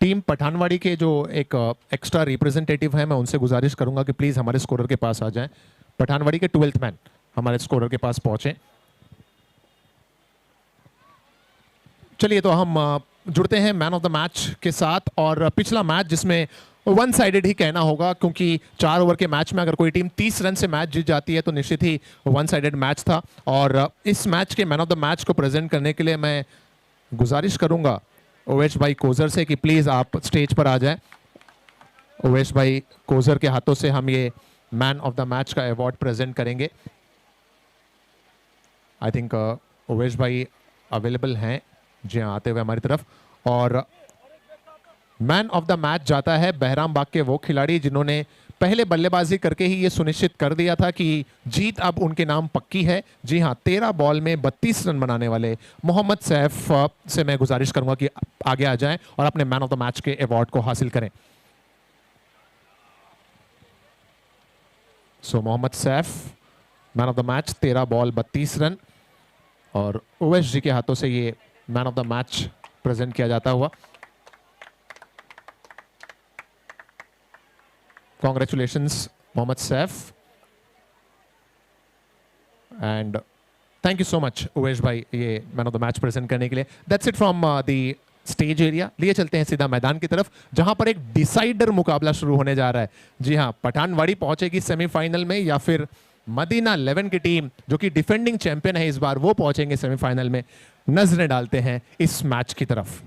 Team Pathanwadi के जो एक एक्स्ट्रा रिप्रेजेंटेटिव है, मैं उनसे गुजारिश करूंगा कि प्लीज हमारे स्कोरर के पास आ जाएं। पठानवाड़ी के 12th मैन हमारे स्कोरर के पास पहुंचे। चलिए तो हम जुड़ते हैं मैन ऑफ द मैच के साथ। और पिछला मैच जिसमें वन साइडेड ही कहना होगा, क्योंकि 4 ओवर के मैच में अगर कोई टीम 30 रन से मैच जीत जाती है तो निश्चित ही वन साइडेड मैच था। और इस मैच के मैन ऑफ द मैच को प्रेजेंट करने के लिए मैं गुजारिश करूंगा ओवेश भाई कोजर से कि प्लीज आप स्टेज पर आ जाएं। ओवेश भाई कोजर के हाथों से हम ये मैन ऑफ द मैच का अवार्ड प्रेजेंट करेंगे। आई थिंक ओवेश भाई अवेलेबल हैं, जी हाँ, आते हुए हमारी तरफ। और मैन ऑफ द मैच जाता है बहराम बाग के वो खिलाड़ी जिन्होंने पहले बल्लेबाजी करके ही ये सुनिश्चित कर दिया था कि जीत अब उनके नाम पक्की है। जी हाँ, 13 बॉल में 32 रन बनाने वाले मोहम्मद सैफ से मैं गुजारिश करूंगा कि आगे आ जाएं और अपने मैन ऑफ द मैच के अवार्ड को हासिल करें। So Mohammad Saif man of the match, 13 ball 32 run. और ओवेश जी के हाथों से ये man of the match present किया जाता हुआ। Congratulations, Mohammad Saif. And thank you so much, Uvesh भाई, ये man of the match present करने के लिए। That's it from the stage area. लिए चलते हैं सीधा मैदान की तरफ, जहां पर एक डिसाइडर मुकाबला शुरू होने जा रहा है। जी हां, पठानवाड़ी पहुंचेगी सेमीफाइनल में या फिर मदीना 11 की टीम जो कि डिफेंडिंग चैंपियन है इस बार, वो पहुंचेंगे सेमीफाइनल में। नजरें डालते हैं इस मैच की तरफ।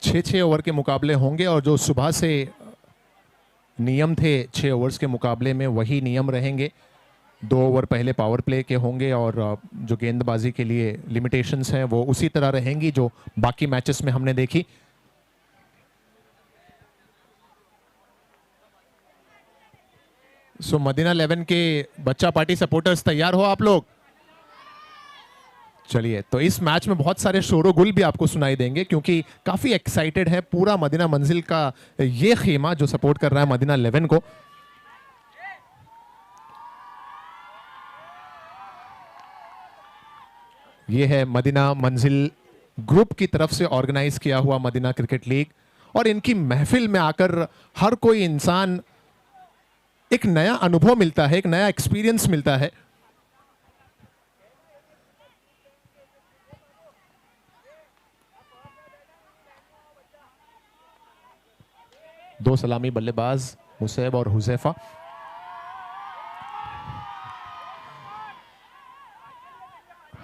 छः ओवर के मुकाबले होंगे और जो सुबह से नियम थे 6 ओवर्स के मुकाबले में वही नियम रहेंगे। 2 ओवर पहले पावर प्ले के होंगे और जो गेंदबाजी के लिए लिमिटेशंस हैं वो उसी तरह रहेंगी जो बाकी मैचेस में हमने देखी। सो मदीना 11 के बच्चा पार्टी सपोर्टर्स तैयार हो आप लोग? चलिए, तो इस मैच में बहुत सारे शोरगुल भी आपको सुनाई देंगे क्योंकि काफी एक्साइटेड है पूरा मदीना मंजिल का ये खेमा जो सपोर्ट कर रहा है मदीना 11 को। ये है मदीना मंजिल ग्रुप की तरफ से ऑर्गेनाइज किया हुआ मदीना क्रिकेट लीग, और इनकी महफिल में आकर हर कोई इंसान एक नया अनुभव मिलता है, एक नया एक्सपीरियंस मिलता है। दो सलामी बल्लेबाज मुसैब और हुजैफा।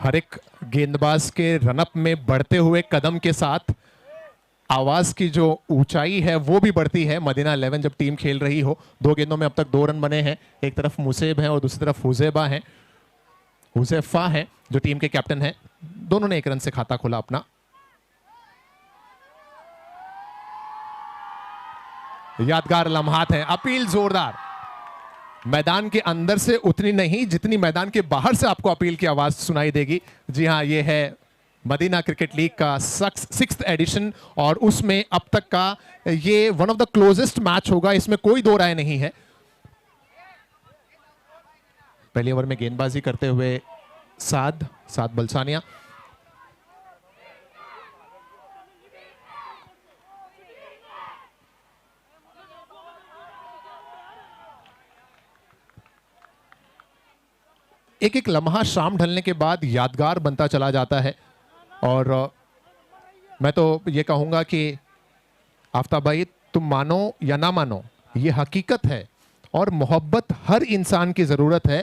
हर एक गेंदबाज के रनअप में बढ़ते हुए कदम के साथ आवाज की जो ऊंचाई है वो भी बढ़ती है। मदीना 11 जब टीम खेल रही हो, 2 गेंदों में अब तक 2 रन बने हैं। एक तरफ मुसैब है और दूसरी तरफ हुजैबा है, हुजैफा है जो टीम के कैप्टन हैं। दोनों ने 1 रन से खाता खोला अपना। यादगार लम्हात हैं। अपील जोरदार, मैदान के अंदर से उतनी नहीं जितनी मैदान के बाहर से आपको अपील की आवाज सुनाई देगी। जी हां, ये है मदीना क्रिकेट लीग का 6th एडिशन और उसमें अब तक का ये one of the closest match होगा, इसमें कोई दो राय नहीं है। पहले ओवर में गेंदबाजी करते हुए साद बलसानिया। एक एक लम्हा शाम ढलने के बाद यादगार बनता चला जाता है। और मैं तो ये कहूंगा कि आफ्ताब भाई, तुम मानो या ना मानो, ये हकीकत है और मोहब्बत हर इंसान की जरूरत है।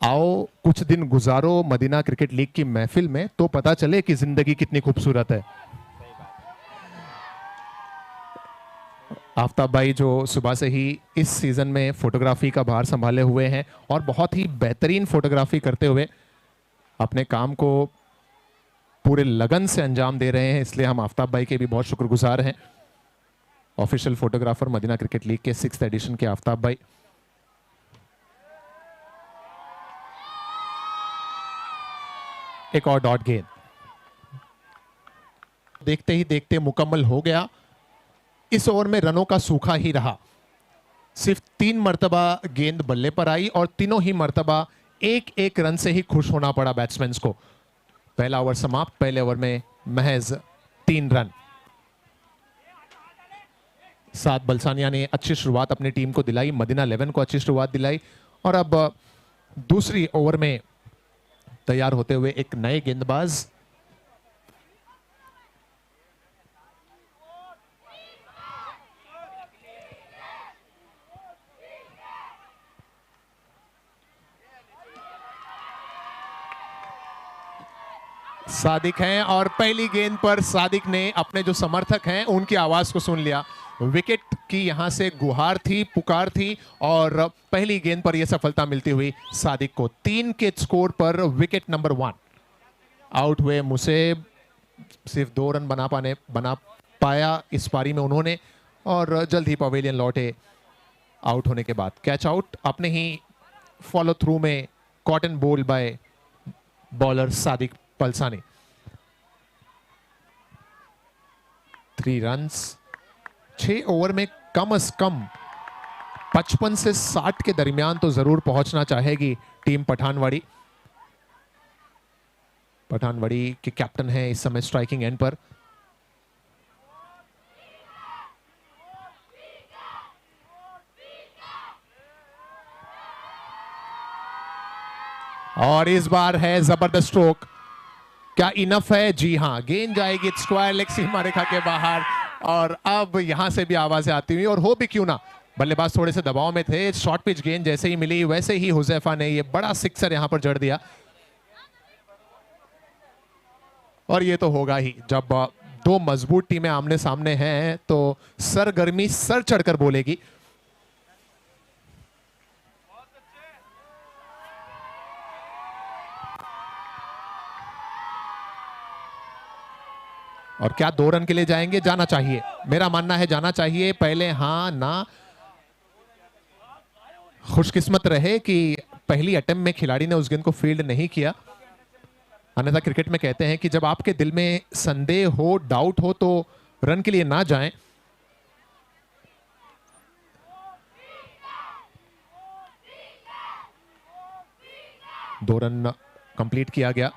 आओ कुछ दिन गुजारो मदीना क्रिकेट लीग की महफिल में तो पता चले कि जिंदगी कितनी खूबसूरत है। आफ्ताब भाई जो सुबह से ही इस सीजन में फोटोग्राफी का भार संभाले हुए हैं और बहुत ही बेहतरीन फोटोग्राफी करते हुए अपने काम को पूरे लगन से अंजाम दे रहे हैं, इसलिए हम आफ्ताब भाई के भी बहुत शुक्रगुजार हैं। Official photographer Madina cricket league के 6th एडिशन के आफ्ताब भाई। एक और डॉट गेंद देखते ही देखते मुकम्मल हो गया। इस ओवर में रनों का सूखा ही रहा, सिर्फ 3 मर्तबा गेंद बल्ले पर आई और तीनों ही मर्तबा एक एक रन से ही खुश होना पड़ा बैट्समैन को। पहला ओवर समाप्त, पहले ओवर में महज 3 रन। साद बलसानिया ने अच्छी शुरुआत अपनी टीम को दिलाई, मदीना 11 को अच्छी शुरुआत दिलाई और अब दूसरी ओवर में तैयार होते हुए एक नए गेंदबाज सादिक हैं और पहली गेंद पर सादिक ने अपने जो समर्थक हैं उनकी आवाज को सुन लिया। विकेट की यहां से गुहार थी, पुकार थी और पहली गेंद पर यह सफलता मिलती हुई सादिक को। 3 के स्कोर पर विकेट नंबर 1। आउट हुए मुसेब, सिर्फ 2 रन बना पाया इस पारी में उन्होंने और जल्द ही पवेलियन लौटे आउट होने के बाद। कैच आउट अपने ही फॉलो थ्रू में caught and bowled by bowler Sadiq Palsani. 3 runs 6 over में कम से कम 55 से 60 के दरमियान तो जरूर पहुंचना चाहेगी टीम पठानवाड़ी। पठानवाड़ी के कैप्टन हैं इस समय स्ट्राइकिंग एंड पर। और इस बार है जबरदस्त स्ट्रोक, क्या इनफ है? जी हां, गेंद जाएगी स्क्वायर लेग सीमा रेखा के बाहर और अब यहां से भी आवाजें आती हुई और हो भी क्यों ना, बल्लेबाज थोड़े से दबाव में थे। शॉर्ट पिच गेंद जैसे ही मिली वैसे ही हुजैफा ने ये बड़ा सिक्सर यहां पर जड़ दिया और ये तो होगा ही, जब 2 मजबूत टीमें आमने सामने हैं तो सरगर्मी सर चढ़कर बोलेगी। और क्या 2 रन के लिए जाएंगे? जाना चाहिए, मेरा मानना है जाना चाहिए। पहले हाँ ना, खुशकिस्मत रहे कि पहली अटेम्प्ट में खिलाड़ी ने उस गेंद को फील्ड नहीं किया। अन्यथा क्रिकेट में कहते हैं कि जब आपके दिल में संदेह हो, डाउट हो तो रन के लिए ना जाएं। दो रन कंप्लीट किया गया।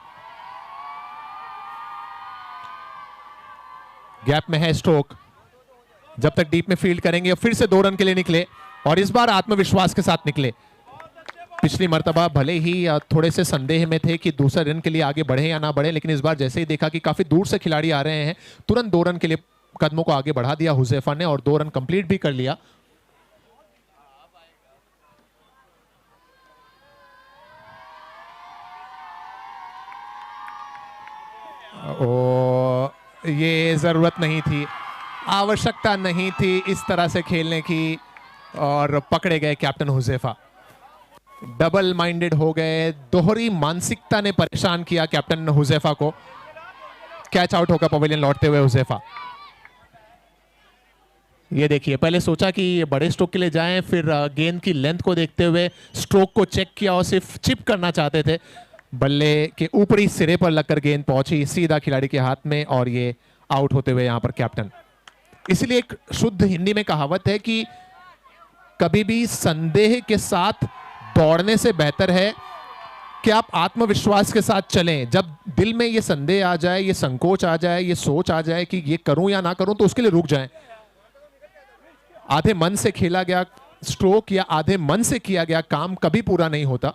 गैप में है स्ट्रोक, जब तक डीप में फील्ड करेंगे फिर से 2 रन के लिए निकले और इस बार आत्मविश्वास के साथ निकले। पिछली मर्तबा भले ही थोड़े से संदेह में थे कि दूसरे रन के लिए आगे बढ़े या ना बढ़े, लेकिन इस बार जैसे ही देखा कि काफी दूर से खिलाड़ी आ रहे हैं, तुरंत 2 रन के लिए कदमों को आगे बढ़ा दिया हुजैफा ने और 2 रन कंप्लीट भी कर लिया। ओ, ये जरूरत नहीं थी, आवश्यकता नहीं थी इस तरह से खेलने की और पकड़े गए कैप्टन हुजैफा। डबल माइंडेड हो गए, दोहरी मानसिकता ने परेशान किया कैप्टन हुजैफा को। कैच आउट होगा पवेलियन लौटते हुए हुजैफा। ये देखिए, पहले सोचा कि बड़े स्ट्रोक के लिए जाएं, फिर गेंद की लेंथ को देखते हुए स्ट्रोक को चेक किया और सिर्फ चिप करना चाहते थे। बल्ले के ऊपरी सिरे पर लगकर गेंद पहुंची सीधा खिलाड़ी के हाथ में और ये आउट होते हुए यहां पर कैप्टन। इसलिए एक शुद्ध हिंदी में कहावत है कि कभी भी संदेह के साथ दौड़ने से बेहतर है कि आप आत्मविश्वास के साथ चलें। जब दिल में ये संदेह आ जाए, ये संकोच आ जाए, ये सोच आ जाए कि ये करूं या ना करूं, तो उसके लिए रुक जाएं। आधे मन से खेला गया स्ट्रोक या आधे मन से किया गया काम कभी पूरा नहीं होता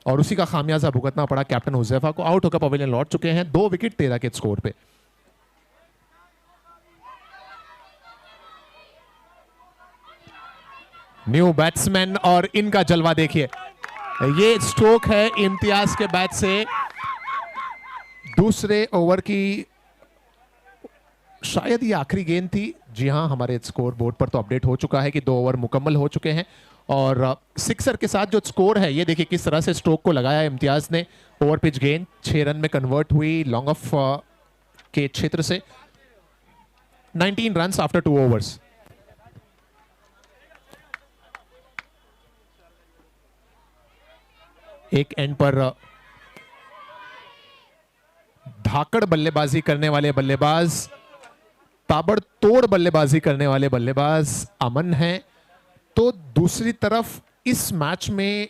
और उसी का खामियाजा भुगतना पड़ा कैप्टन हुजैफा को। आउट होकर पवेलियन लौट चुके हैं, 2 विकेट 13 के स्कोर पे। न्यू बैट्समैन और इनका जलवा देखिए, ये स्ट्रोक है इम्तियाज के बैट से। दूसरे ओवर की शायद ये आखिरी गेंद थी। जी हां, हमारे स्कोर बोर्ड पर तो अपडेट हो चुका है कि 2 ओवर मुकम्मल हो चुके हैं और सिक्सर के साथ जो स्कोर है ये देखिए किस तरह से स्ट्रोक को लगाया इम्तियाज ने। ओवर पिच गेंद 6 रन में कन्वर्ट हुई लॉन्ग ऑफ के क्षेत्र से। 19 रन आफ्टर 2 ओवर्स। एक एंड पर धाकड़ बल्लेबाजी करने वाले बल्लेबाज, ताबड़तोड़ बल्लेबाजी करने वाले बल्लेबाज अमन हैं। तो दूसरी तरफ इस मैच में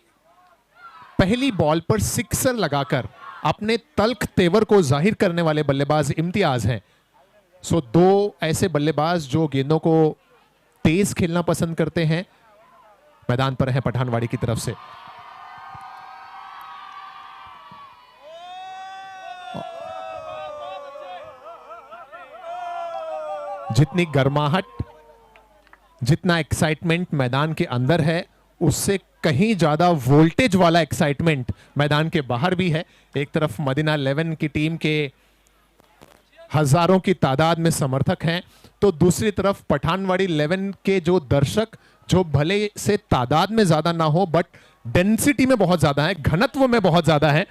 पहली बॉल पर सिक्सर लगाकर अपने तल्ख तेवर को जाहिर करने वाले बल्लेबाज इम्तियाज हैं। सो 2 ऐसे बल्लेबाज जो गेंदों को तेज खेलना पसंद करते हैं मैदान पर हैं पठानवाड़ी की तरफ से। जितनी गर्माहट, जितना एक्साइटमेंट मैदान के अंदर है उससे कहीं ज्यादा वोल्टेज वाला एक्साइटमेंट मैदान के बाहर भी है। एक तरफ मदीना 11 की टीम के हजारों की तादाद में समर्थक हैं तो दूसरी तरफ पठानवाड़ी 11 के जो दर्शक, जो भले से तादाद में ज्यादा ना हो बट डेंसिटी में बहुत ज्यादा है, घनत्व में बहुत ज्यादा है,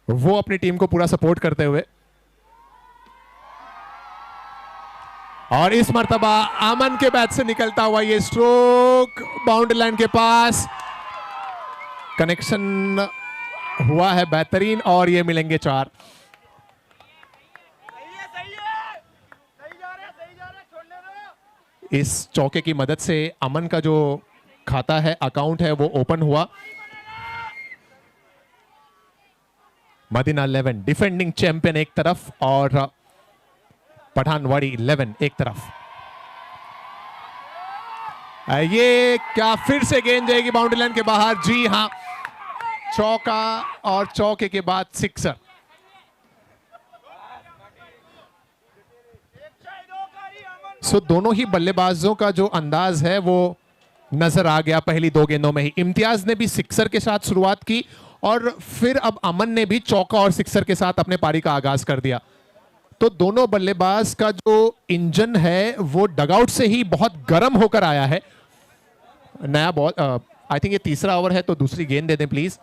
वो अपनी टीम को पूरा सपोर्ट करते हुए। और इस मर्तबा अमन के बैट से निकलता हुआ ये स्ट्रोक बाउंड्री लाइन के पास कनेक्शन हुआ है बेहतरीन और ये मिलेंगे 4। इस चौके की मदद से अमन का जो खाता है, अकाउंट है, वो ओपन हुआ। मदीना 11 डिफेंडिंग चैंपियन एक तरफ और पठानवाड़ी 11 एक तरफ। ये क्या फिर से गेंद जाएगी बाउंड्री लाइन के बाहर? जी हां, चौका और चौके के बाद सिक्सर। सो दोनों ही बल्लेबाजों का जो अंदाज है वो नजर आ गया पहली 2 गेंदों में ही। इम्तियाज ने भी सिक्सर के साथ शुरुआत की और फिर अब अमन ने भी चौका और सिक्सर के साथ अपने पारी का आगाज कर दिया। तो दोनों बल्लेबाज का जो इंजन है वो डगआउट से ही बहुत गर्म होकर आया है। नया बॉल, आई थिंक ये तीसरा ओवर है तो दूसरी गेंद दे दें प्लीज।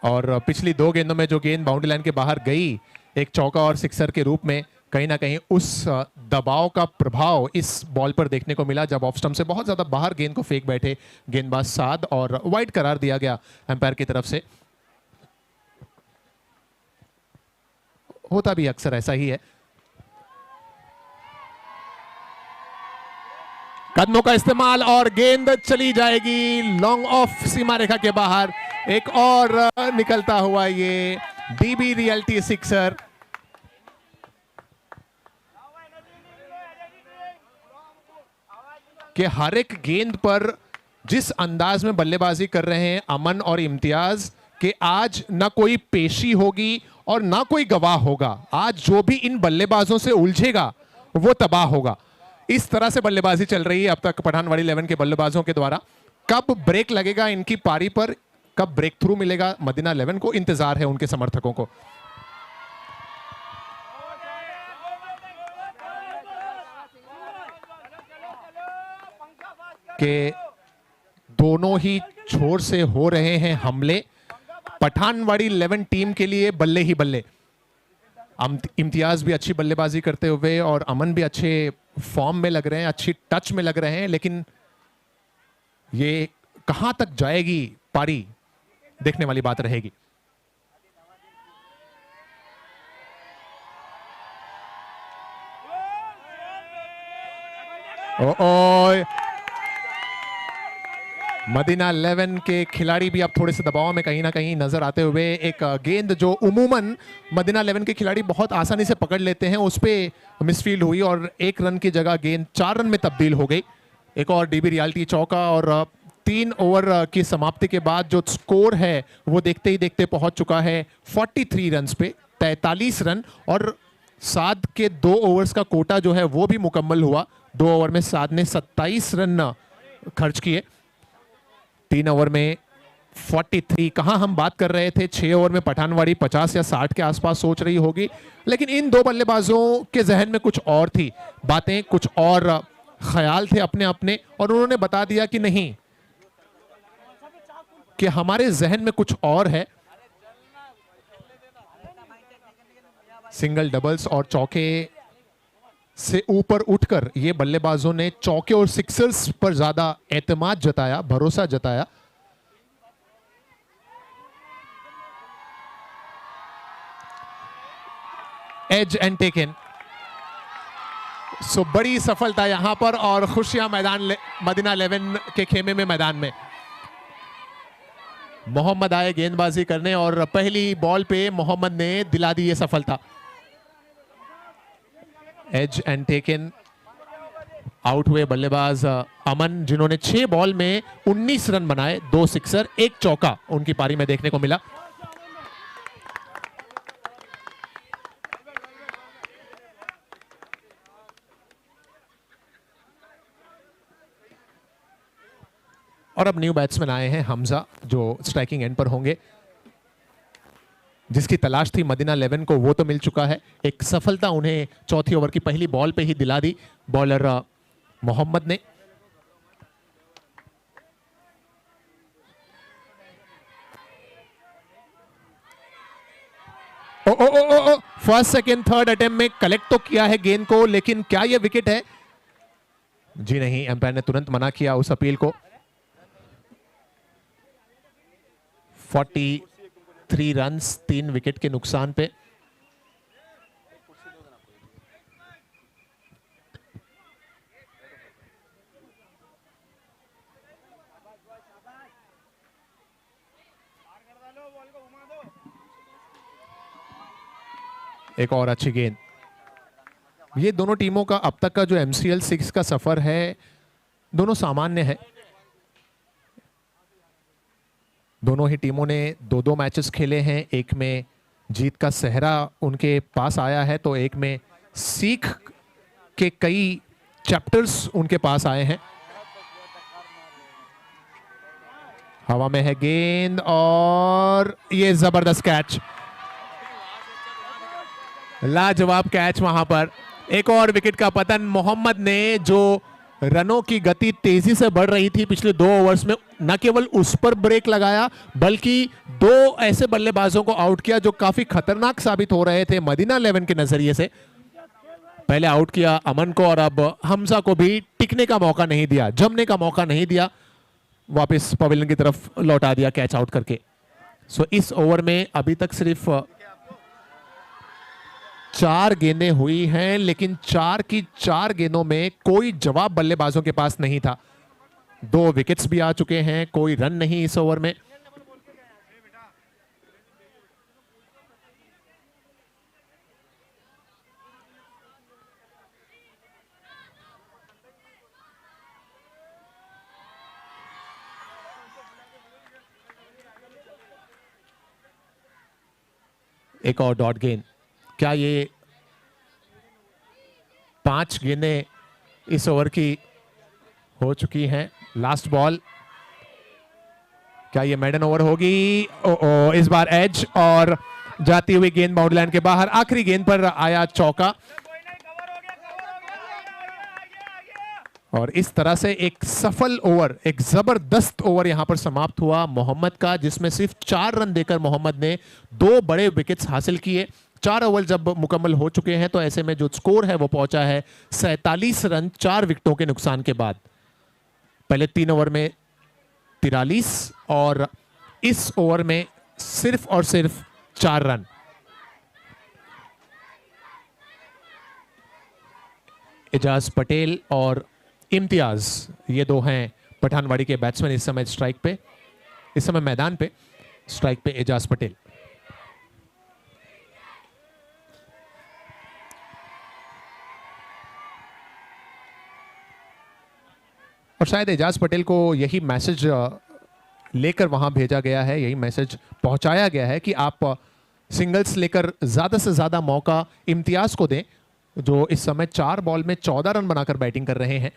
और पिछली 2 गेंदों में जो गेंद बाउंड्री लाइन के बाहर गई एक चौका और सिक्सर के रूप में, कहीं ना कहीं उस दबाव का प्रभाव इस बॉल पर देखने को मिला जब ऑफ स्टंप से बहुत ज्यादा बाहर गेंद को फेंक बैठे गेंदबाज साद और वाइड करार दिया गया अंपायर की तरफ से। होता भी अक्सर ऐसा ही है। कदमों का इस्तेमाल और गेंद चली जाएगी लॉन्ग ऑफ सीमा रेखा के बाहर। एक और निकलता हुआ ये डीबी रियल्टी सिक्सर। कि हर एक गेंद पर जिस अंदाज में बल्लेबाजी कर रहे हैं अमन और इम्तियाज, कि आज ना कोई पेशी होगी और ना कोई गवाह होगा। आज जो भी इन बल्लेबाजों से उलझेगा वो तबाह होगा। इस तरह से बल्लेबाजी चल रही है अब तक पठानवाड़ी 11 के बल्लेबाजों के द्वारा। कब ब्रेक लगेगा इनकी पारी पर, कब ब्रेक थ्रू मिलेगा मदीना 11 को, इंतजार है उनके समर्थकों को। कि दोनों ही छोर से हो रहे हैं हमले। पठानवाड़ी 11 टीम के लिए बल्ले ही बल्ले। इम्तियाज भी अच्छी बल्लेबाजी करते हुए और अमन भी अच्छे फॉर्म में लग रहे हैं, अच्छी टच में लग रहे हैं, लेकिन ये कहां तक जाएगी पारी देखने वाली बात रहेगी। ओए, मदीना 11 के खिलाड़ी भी अब थोड़े से दबाव में कहीं ना कहीं नजर आते हुए। एक गेंद जो उमूमन मदीना 11 के खिलाड़ी बहुत आसानी से पकड़ लेते हैं उस पर मिसफील्ड हुई और 1 रन की जगह गेंद 4 रन में तब्दील हो गई। एक और डीबी रियल्टी चौका और 3 ओवर की समाप्ति के बाद जो स्कोर है वो देखते ही देखते पहुंच चुका है 43 रन पे, 43 रन। और साद के 2 ओवर्स का कोटा जो है वो भी मुकम्मल हुआ। 2 ओवर में साद ने 27 रन खर्च किए। 3 ओवर में 43। कहां हम बात कर रहे थे 6 ओवर में पठानवाड़ी 50 या 60 के आसपास सोच रही होगी, लेकिन इन दो बल्लेबाजों के जहन में कुछ और थी बातें, कुछ और ख्याल थे अपने अपने, और उन्होंने बता दिया कि नहीं, कि हमारे जहन में कुछ और है। सिंगल, डबल्स और चौके से ऊपर उठकर ये बल्लेबाजों ने चौके और सिक्सर्स पर ज्यादा एतमाद जताया, भरोसा जताया। As and taken. सो बड़ी सफलता यहां पर, और खुशियां मदीना 11 के खेमे में, मैदान में। मोहम्मद आए गेंदबाजी करने और पहली बॉल पे मोहम्मद ने दिला दी ये सफलता। As and taken. आउट हुए बल्लेबाज अमन, जिन्होंने 6 बॉल में 19 रन बनाए, 2 सिक्सर, 1 चौका उनकी पारी में देखने को मिला। और अब न्यू बैट्समैन आए हैं हमजा, जो स्ट्राइकिंग एंड पर होंगे। जिसकी तलाश थी मदीना 11 को, वो तो मिल चुका है। एक सफलता उन्हें चौथी ओवर की पहली बॉल पे ही दिला दी बॉलर मोहम्मद ने। ओ ओ ओ ओ, फर्स्ट सेकंड थर्ड अटेम्प्ट में कलेक्ट तो किया है गेंद को, लेकिन क्या यह विकेट है? जी नहीं, एम्पायर ने तुरंत मना किया उस अपील को। 43 रन्स 3 विकेट के नुकसान पे। एक और अच्छी गेंद। ये दोनों टीमों का अब तक का जो MCL 6 का सफर है, दोनों सामान्य है। दोनों ही टीमों ने 2-2 मैचेस खेले हैं। एक में जीत का सेहरा उनके पास आया है, तो एक में सीख के कई चैप्टर्स उनके पास आए हैं। हवा में है गेंद और ये जबरदस्त कैच, लाजवाब कैच वहां पर। एक और विकेट का पतन। मोहम्मद ने जो रनों की गति तेजी से बढ़ रही थी पिछले 2 ओवर्स में, न केवल उस पर ब्रेक लगाया, बल्कि 2 ऐसे बल्लेबाजों को आउट किया जो काफी खतरनाक साबित हो रहे थे मदीना 11 के नजरिए से। पहले आउट किया अमन को, और अब हमजा को भी टिकने का मौका नहीं दिया, जमने का मौका नहीं दिया, वापस पवेलियन की तरफ लौटा दिया कैच आउट करके। सो इस ओवर में अभी तक सिर्फ 4 गेंदें हुई हैं, लेकिन 4 की 4 गेंदों में कोई जवाब बल्लेबाजों के पास नहीं था। 2 विकेट्स भी आ चुके हैं, कोई रन नहीं इस ओवर में। एक और डॉट गेंद। क्या ये 5 गेंदें इस ओवर की हो चुकी हैं? लास्ट बॉल, क्या ये मेडन ओवर होगी? ओ, इस बार एज, और जाती हुई गेंद बाउंड्री लाइन के बाहर। आखिरी गेंद पर आया चौका, और इस तरह से एक सफल ओवर, एक जबरदस्त ओवर यहां पर समाप्त हुआ मोहम्मद का, जिसमें सिर्फ 4 रन देकर मोहम्मद ने 2 बड़े विकेट्स हासिल किए। 4 ओवर जब मुकम्मल हो चुके हैं, तो ऐसे में जो स्कोर है वो पहुंचा है 47 रन 4 विकेटों के नुकसान के बाद। पहले 3 ओवर में 43 और इस ओवर में सिर्फ और सिर्फ 4 रन। एजाज पटेल और इम्तियाज, ये 2 हैं पठानवाड़ी के बैट्समैन इस समय स्ट्राइक पे, इस समय मैदान पे। स्ट्राइक पे एजाज पटेल। और शायद एजाज पटेल को यही मैसेज लेकर वहां भेजा गया है, यही मैसेज पहुंचाया गया है कि आप सिंगल्स लेकर ज्यादा से ज्यादा मौका इम्तियाज को दें, जो इस समय 4 बॉल में 14 रन बनाकर बैटिंग कर रहे हैं।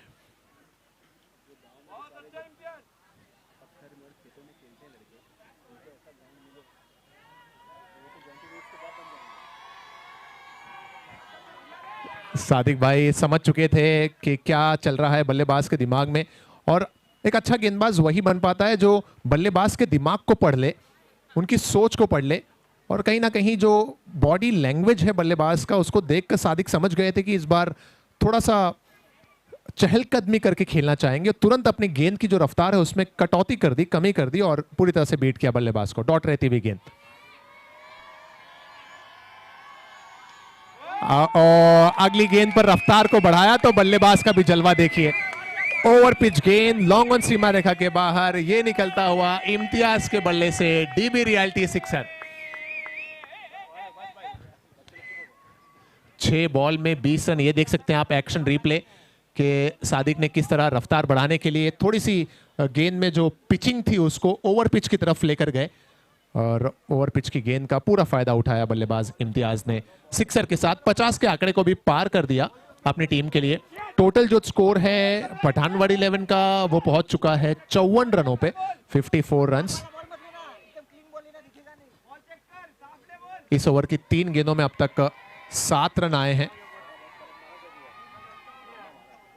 सादिक भाई समझ चुके थे कि क्या चल रहा है बल्लेबाज के दिमाग में, और एक अच्छा गेंदबाज वही बन पाता है जो बल्लेबाज के दिमाग को पढ़ ले, उनकी सोच को पढ़ ले, और कहीं ना कहीं जो बॉडी लैंग्वेज है बल्लेबाज का उसको देखकर सादिक समझ गए थे कि इस बार थोड़ा सा चहलकदमी करके खेलना चाहेंगे। तुरंत अपनी गेंद की जो रफ्तार है उसमें कटौती कर दी, कमी कर दी और पूरी तरह से बीट किया बल्लेबाज को। डॉट रहती हुई गेंद और अगली गेंद पर रफ्तार को बढ़ाया तो बल्लेबाज का भी जलवा देखिए। ओवर पिच गेंद लॉन्ग ऑन सीमा रेखा के बाहर, ये निकलता हुआ इम्तियाज के बल्ले से डीबी रियल्टी सिक्सर। 6 बॉल में 20 रन। ये देख सकते हैं आप एक्शन रिप्ले के सादिक ने किस तरह रफ्तार बढ़ाने के लिए थोड़ी सी गेंद में जो पिचिंग थी उसको ओवर पिच की तरफ लेकर गए, और ओवर पिच की गेंद का पूरा फायदा उठाया बल्लेबाज इम्तियाज ने। सिक्सर के साथ 50 के आंकड़े को भी पार कर दिया अपनी टीम के लिए। टोटल जो स्कोर है पठानवाड़ी 11 का वो पहुंच चुका है 54 रनों पे, 54 रन्स। इस ओवर की 3 गेंदों में अब तक 7 रन आए हैं,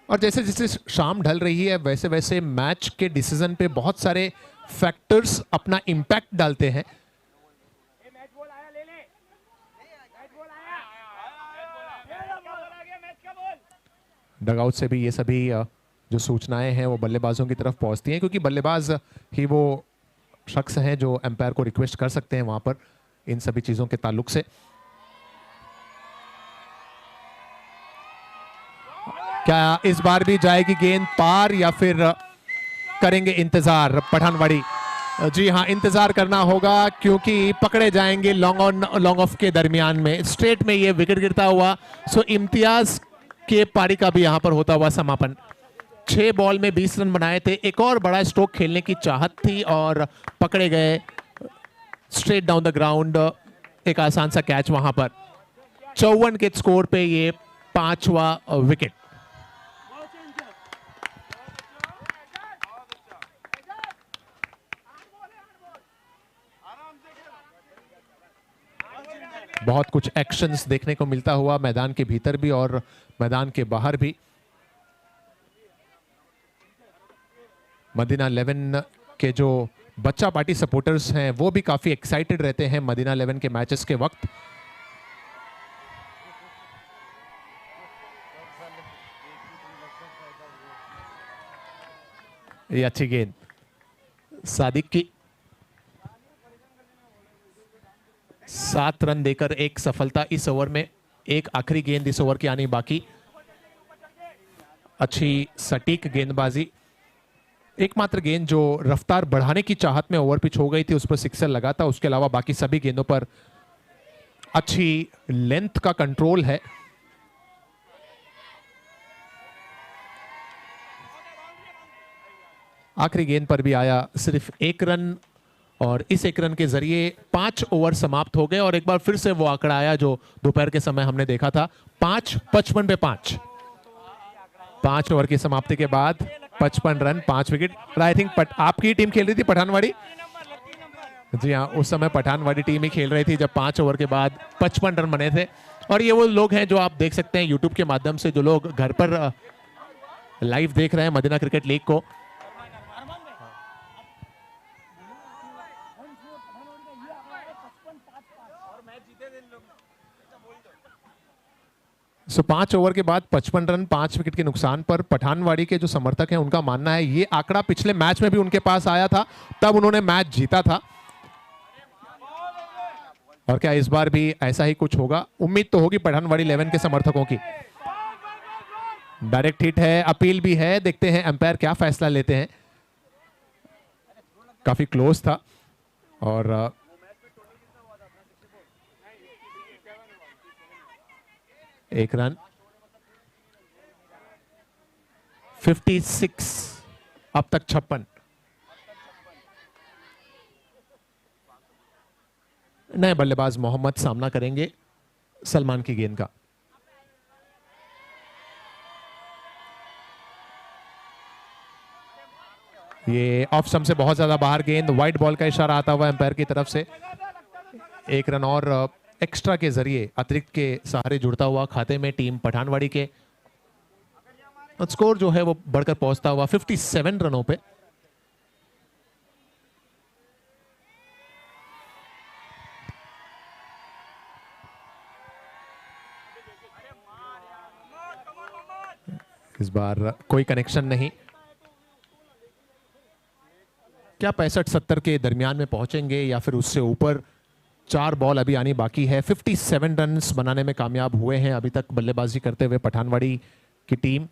और जैसे जैसे शाम ढल रही है वैसे वैसे मैच के डिसीजन पे बहुत सारे फैक्टर्स अपना इंपैक्ट डालते हैं। डगआउट से भी ये सभी जो सूचनाएं हैं वो बल्लेबाजों की तरफ पहुंचती हैं, क्योंकि बल्लेबाज ही वो शख्स हैं जो एम्पायर को रिक्वेस्ट कर सकते हैं वहां पर इन सभी चीजों के ताल्लुक से। क्या इस बार भी जाएगी गेंद पार या फिर करेंगे इंतजार पठानवाड़ी? जी हाँ, इंतजार करना होगा क्योंकि पकड़े जाएंगे लॉन्ग ऑन लॉन्ग ऑफ के दरमियान में। स्ट्रेट में ये विकेट गिरता हुआ, सो इम्तियाज के पारी का भी यहां पर होता हुआ समापन। 6 बॉल में 20 रन बनाए थे, एक और बड़ा स्ट्रोक खेलने की चाहत थी और पकड़े गए स्ट्रेट डाउन द ग्राउंड। एक आसान सा कैच वहां पर। 54 के स्कोर पे ये 5वां विकेट। बहुत कुछ एक्शंस देखने को मिलता हुआ मैदान के भीतर भी और मैदान के बाहर भी। मदीना 11 के जो बच्चा पार्टी सपोर्टर्स हैं वो भी काफी एक्साइटेड रहते हैं मदीना 11 के मैचेस के वक्त। ये अच्छी गेंद सादिक की। 7 रन देकर एक सफलता इस ओवर में। एक आखिरी गेंद इस ओवर की आनी बाकी। अच्छी सटीक गेंदबाजी। एकमात्र गेंद जो रफ्तार बढ़ाने की चाहत में ओवर पिच हो गई थी उस पर सिक्सर लगा था, उसके अलावा बाकी सभी गेंदों पर अच्छी लेंथ का कंट्रोल है। आखिरी गेंद पर भी आया सिर्फ 1 रन, और इस 1 रन के जरिए 5 ओवर समाप्त हो गए। और एक बार फिर से वो आंकड़ा आया जो दोपहर के समय हमने देखा था, 55 पे 5। 5 ओवर की समाप्ति के बाद 55 रन, 5 विकेट। आई थिंक आपकी टीम खेल रही थी पठानवाड़ी? जी हाँ, उस समय पठानवाड़ी टीम ही खेल रही थी जब 5 ओवर के बाद 55 रन बने थे। और ये वो लोग हैं जो आप देख सकते हैं यूट्यूब के माध्यम से, जो लोग घर पर लाइव देख रहे हैं मदीना क्रिकेट लीग को। सो 5 ओवर के बाद 55 रन, 5 विकेट के नुकसान पर पठानवाड़ी के जो समर्थक हैं उनका मानना है ये आंकड़ा पिछले मैच में भी उनके पास आया था, तब उन्होंने मैच जीता था। और क्या इस बार भी ऐसा ही कुछ होगा? उम्मीद तो होगी पठानवाड़ी 11 के समर्थकों की। डायरेक्ट हिट है, अपील भी है, देखते हैं अंपायर क्या फैसला लेते हैं। काफी क्लोज था और 1 रन। 56 अब तक 56। नए बल्लेबाज मोहम्मद सामना करेंगे सलमान की गेंद का। ये ऑफ स्टंप से बहुत ज्यादा बाहर गेंद, वाइड बॉल का इशारा आता हुआ एम्पायर की तरफ से। एक रन और एक्स्ट्रा के जरिए, अतिरिक्त के सहारे जुड़ता हुआ खाते में टीम पठानवाड़ी के। स्कोर जो है वो बढ़कर पहुंचता हुआ 57 रनों पे। इस बार कोई कनेक्शन नहीं। क्या 65-70 के दरमियान में पहुंचेंगे या फिर उससे ऊपर? 4 बॉल अभी आनी बाकी है। 57 रन्स बनाने में कामयाब हुए हैं अभी तक बल्लेबाजी करते हुए पठानवाड़ी की टीम।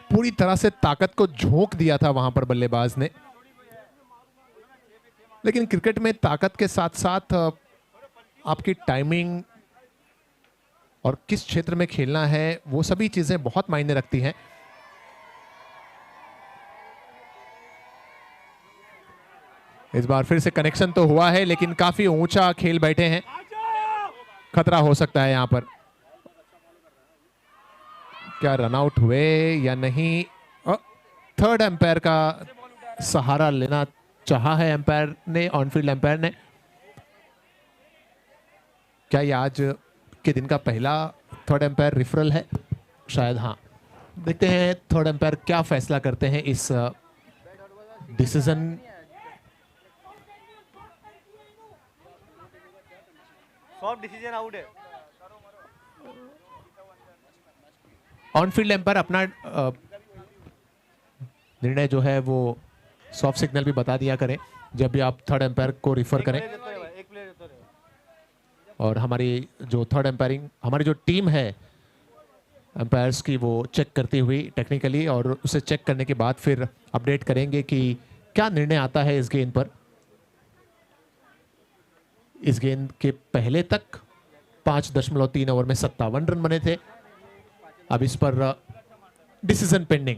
पूरी तरह से ताकत को झोंक दिया था वहां पर बल्लेबाज ने, लेकिन क्रिकेट में ताकत के साथ साथ आपकी टाइमिंग और किस क्षेत्र में खेलना है, वो सभी चीजें बहुत मायने रखती हैं। इस बार फिर से कनेक्शन तो हुआ है, लेकिन काफी ऊंचा खेल बैठे हैं, खतरा हो सकता है यहां पर। क्या रनआउट हुए या नहीं? थर्ड एम्पायर का सहारा लेना चाहा है एम्पायर ने, ऑनफील्ड एम्पायर ने। क्या ये आज के दिन का पहला थर्ड एम्पायर रिफरल है? शायद हाँ। देखते हैं थर्ड एम्पायर क्या फैसला करते हैं इस डिसीजन। सॉफ्ट डिसीजन आउट है। ऑनफील्ड एम्पायर अपना निर्णय जो है वो सॉफ्ट सिग्नल भी बता दिया करें जब भी आप थर्ड एम्पायर को रिफर करें। और हमारी जो थर्ड एम्पायरिंग, हमारी जो टीम है एम्पायर्स की, वो चेक करती हुई टेक्निकली, और उसे चेक करने के बाद फिर अपडेट करेंगे कि क्या निर्णय आता है इस गेंद पर। इस गेंद के पहले तक 5.3 ओवर में 57 रन बने थे। अब इस पर डिसीजन पेंडिंग,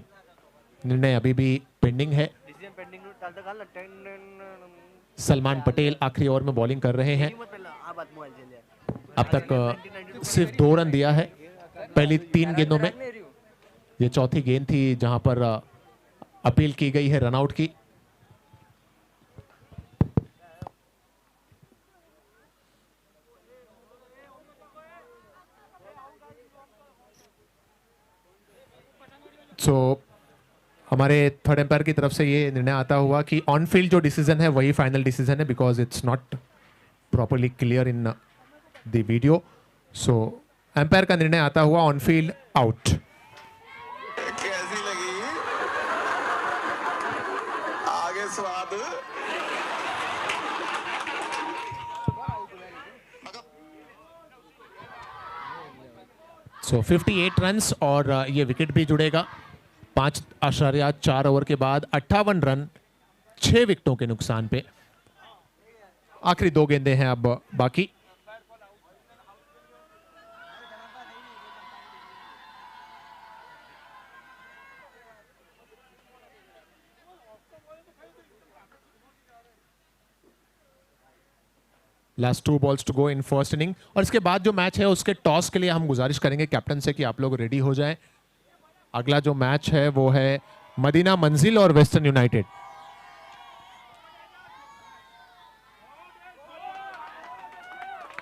निर्णय अभी भी पेंडिंग है। सलमान पटेल आखिरी ओवर में बॉलिंग कर रहे हैं। अब तक सिर्फ 2 रन दिया है पहली 3 गेंदों में। ये चौथी गेंद थी जहां पर अपील की गई है रनआउट की। हमारे थर्ड एम्पायर की तरफ से ये निर्णय आता हुआ कि ऑन फील्ड जो डिसीजन है वही फाइनल डिसीजन है, because it's not properly clear in the video. So umpire का निर्णय आता हुआ ऑन फील्ड आउट। कैसी लगी आगे स्वाद? सो 58 रन्स और ये विकेट भी जुड़ेगा। 5.4 ओवर के बाद 58 रन 6 विकेटों के नुकसान पे। आखिरी 2 गेंदें हैं अब बाकी। Last 2 balls to go in first inning. और इसके बाद जो मैच है उसके टॉस के लिए हम गुजारिश करेंगे कैप्टन से कि आप लोग रेडी हो जाएं। अगला जो मैच है वो है मदीना मंजिल और वेस्टर्न यूनाइटेड।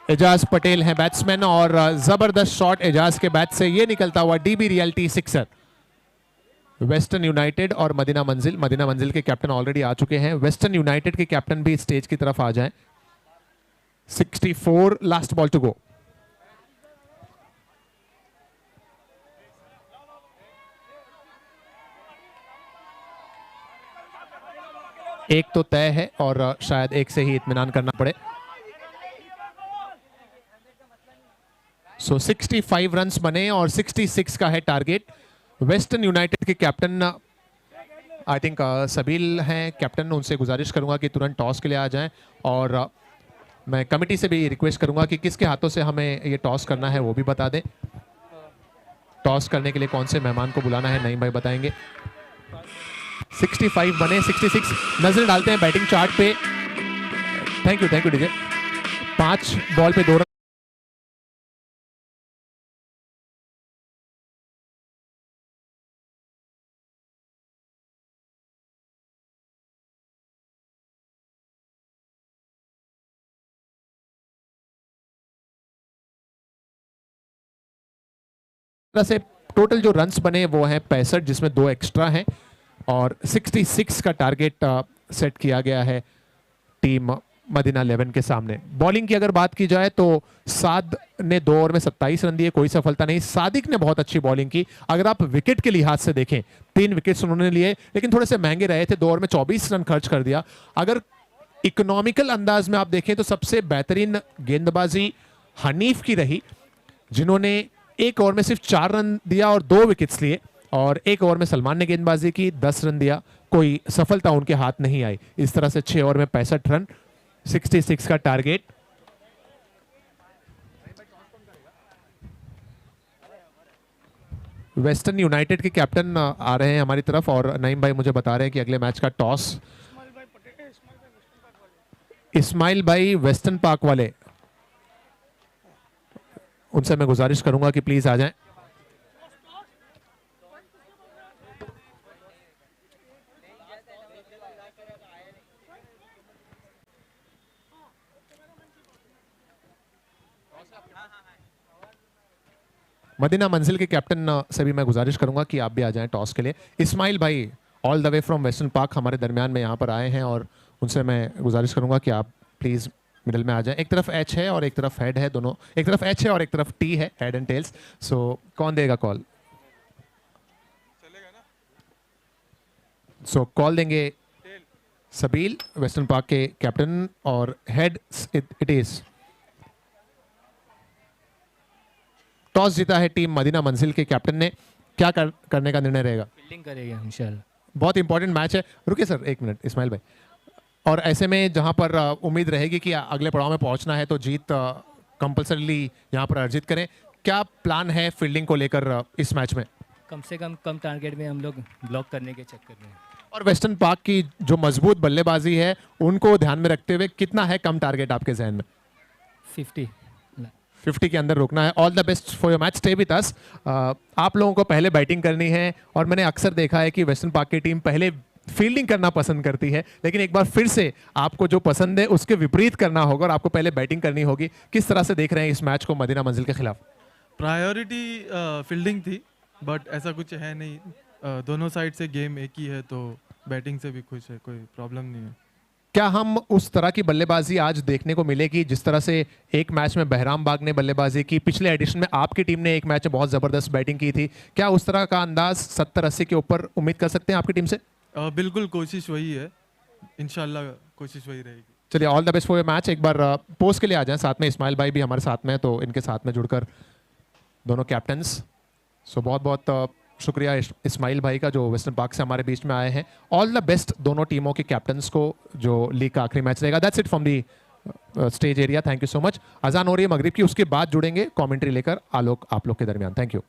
एजाज पटेल हैं बैट्समैन और जबरदस्त शॉट एजाज के बैट से ये निकलता हुआ dB realty sixer. Western United और मदीना मंजिल के कैप्टन ऑलरेडी आ चुके हैं। वेस्टर्न यूनाइटेड के कैप्टन भी स्टेज की तरफ आ जाएं। 64 लास्ट बॉल टू गो। एक तो तय है और शायद एक से ही इत्मीनान करना पड़े। सो 65 रन्स बने और 66 का है टारगेट। वेस्टर्न यूनाइटेड के कैप्टन आई थिंक सबील हैं कैप्टन, उनसे गुजारिश करूंगा कि तुरंत टॉस के लिए आ जाएं और मैं कमिटी से भी रिक्वेस्ट करूंगा कि किसके हाथों से हमें ये टॉस करना है वो भी बता दें। टॉस करने के लिए कौन से मेहमान को बुलाना है नईम भाई बताएंगे। 65 बने, 66 नजर डालते हैं बैटिंग चार्ट पे। Thank you DJ. 5 बॉल पे 2 रन। से टोटल जो रन्स बने वो हैं 65, जिसमें 2 एक्स्ट्रा हैं और 66 का टारगेट सेट किया गया है टीम मदीना 11 के सामने। बॉलिंग की अगर बात की जाए तो साद ने 2 ओवर में 27 रन दिए, कोई सफलता नहीं। सादिक ने बहुत अच्छी बॉलिंग की। अगर आप विकेट के लिहाज से देखें 3 विकेट्स उन्होंने लिए, लेकिन थोड़े से महंगे रहे थे। 2 ओवर में 24 रन खर्च कर दिया। अगर इकोनॉमिकल अंदाज में आप देखें तो सबसे बेहतरीन गेंदबाजी हनीफ की रही, जिन्होंने 1 ओवर में सिर्फ 4 रन दिया और 2 विकेट्स लिए। और 1 ओवर में सलमान ने गेंदबाजी की, 10 रन दिया, कोई सफलता उनके हाथ नहीं आई। इस तरह से 6 ओवर में 65 रन, 66 का टारगेट। वेस्टर्न यूनाइटेड के कैप्टन आ रहे हैं हमारी तरफ और नईम भाई मुझे बता रहे हैं कि अगले मैच का टॉस इस्माइल भाई वेस्टर्न पार्क वाले, उनसे मैं गुजारिश करूंगा कि प्लीज आ जाएं। मदीना मंजिल के कैप्टन से भी मैं गुजारिश करूंगा कि आप भी आ जाएं टॉस के लिए। इस्माइल भाई all the way from western park हमारे दरमियान में यहाँ पर आए हैं और उनसे मैं गुजारिश करूंगा कि आप प्लीज़ मिडिल में आ जाएं। एक तरफ एच है और एक तरफ हेड है, दोनों एक तरफ एच है और एक तरफ टी है, हेड एंड टेल्स। सो कौन देगा कॉल? सो कॉल देंगे सबील, वेस्टर्न पार्क के कैप्टन, और हेड इट इज। टॉस जीता है टीम मदीना मंजिल के कैप्टन ने। क्या करने का निर्णय रहेगा? फील्डिंग करेगा इंशाल्लाह। बहुत इंपॉर्टेंट मैच है। रुकिए सर 1 मिनट इस्माइल भाई। और ऐसे में जहां पर उम्मीद रहेगी कि अगले पड़ाव में पहुंचना है तो जीत कंपल्सरीली यहां पर अर्जित करें। क्या प्लान है फील्डिंग को लेकर इस मैच में? कम से कम टारगेट में हम लोग ब्लॉक करने के चक्कर में। और वेस्टर्न पार्क की जो मजबूत बल्लेबाजी है उनको ध्यान में रखते हुए कितना है कम टारगेट आपके जहन में? 50 के अंदर रोकना है। All the best for your match, stay with us. आप लोगों को पहले बैटिंग करनी है और मैंने अक्सर देखा है कि वेस्टर्न पार्क की टीम पहले फील्डिंग करना पसंद करती है, लेकिन एक बार फिर से आपको जो पसंद है उसके विपरीत करना होगा और आपको पहले बैटिंग करनी होगी। किस तरह से देख रहे हैं इस मैच को मदीना मंजिल के खिलाफ? प्रायोरिटी फील्डिंग थी, बट ऐसा कुछ है नहीं। दोनों साइड से गेम एक ही है, तो बैटिंग से भी खुश है, कोई प्रॉब्लम नहीं है। क्या हम उस तरह की बल्लेबाजी आज देखने को मिलेगी जिस तरह से एक मैच में बहराम बाग ने बल्लेबाजी की, पिछले एडिशन में आपकी टीम ने एक मैच में बहुत ज़बरदस्त बैटिंग की थी, क्या उस तरह का अंदाज 70-80 के ऊपर उम्मीद कर सकते हैं आपकी टीम से? बिल्कुल, कोशिश वही है, इंशाल्लाह कोशिश वही रहेगी। चलिए all the best for your match. एक बार पोस्ट के लिए आ जाएं, साथ में इस्माइल भाई भी हमारे साथ में हैं, तो इनके साथ में जुड़कर दोनों कैप्टन्स। सो बहुत बहुत शुक्रिया इस्माइल भाई का जो वेस्टर्न पार्क से हमारे बीच में आए हैं। ऑल द बेस्ट दोनों टीमों के कैप्टन्स को जो लीग का आखिरी मैच रहेगा। That's it from the stage area. Thank you so much. अजान हो रही है मगरिब की, उसके बाद जुड़ेंगे कमेंट्री लेकर आलोक आप लोग के दरमियान। Thank you.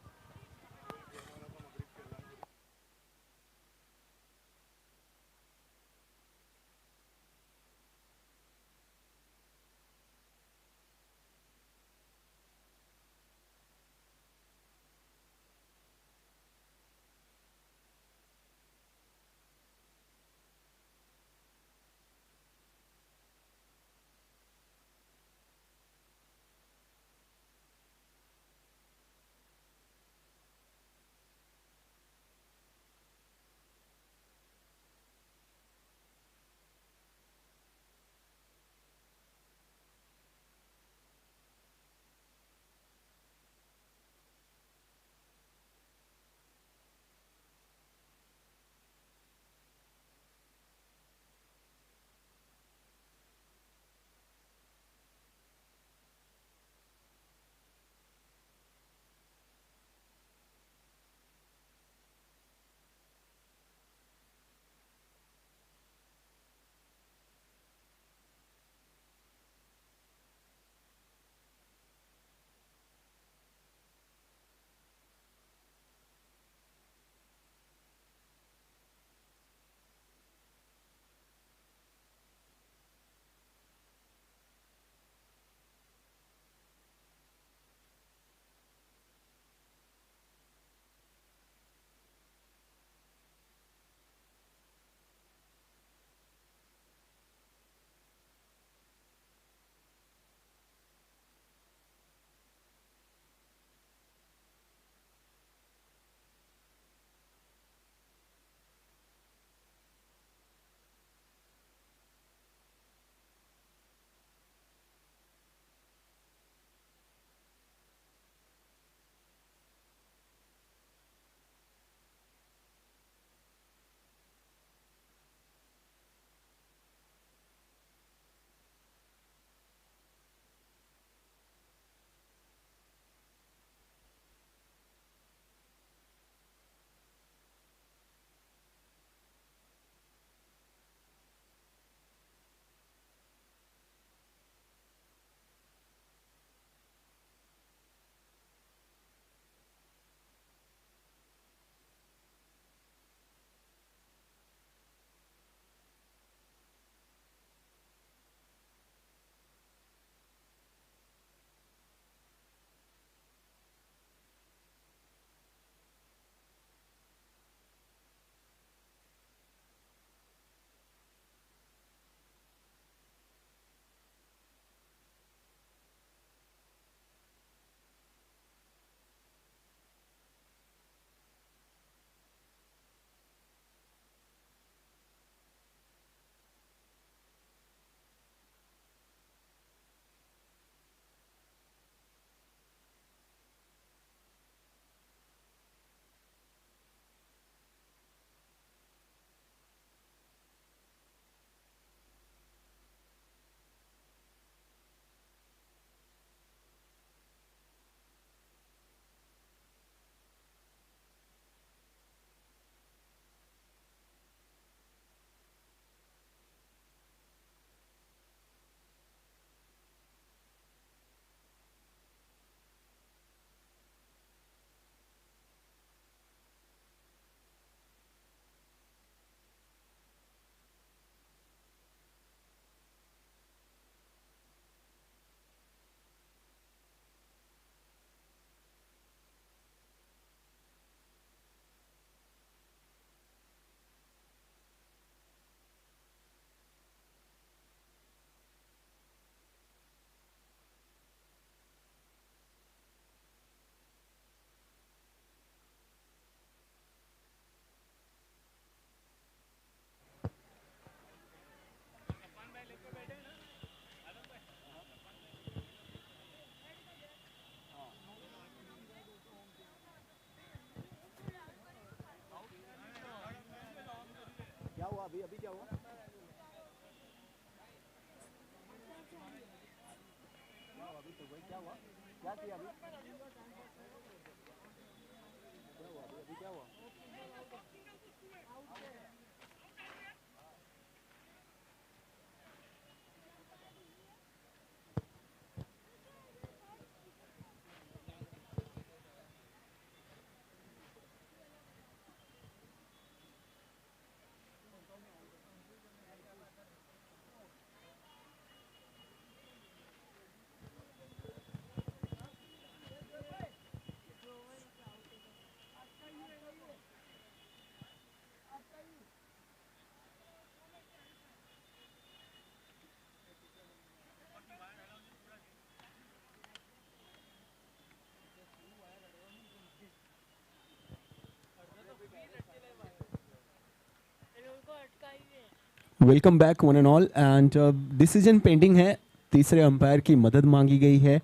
Welcome back one and all and decision pending है। तीसरे अंपायर की मदद मांगी गई है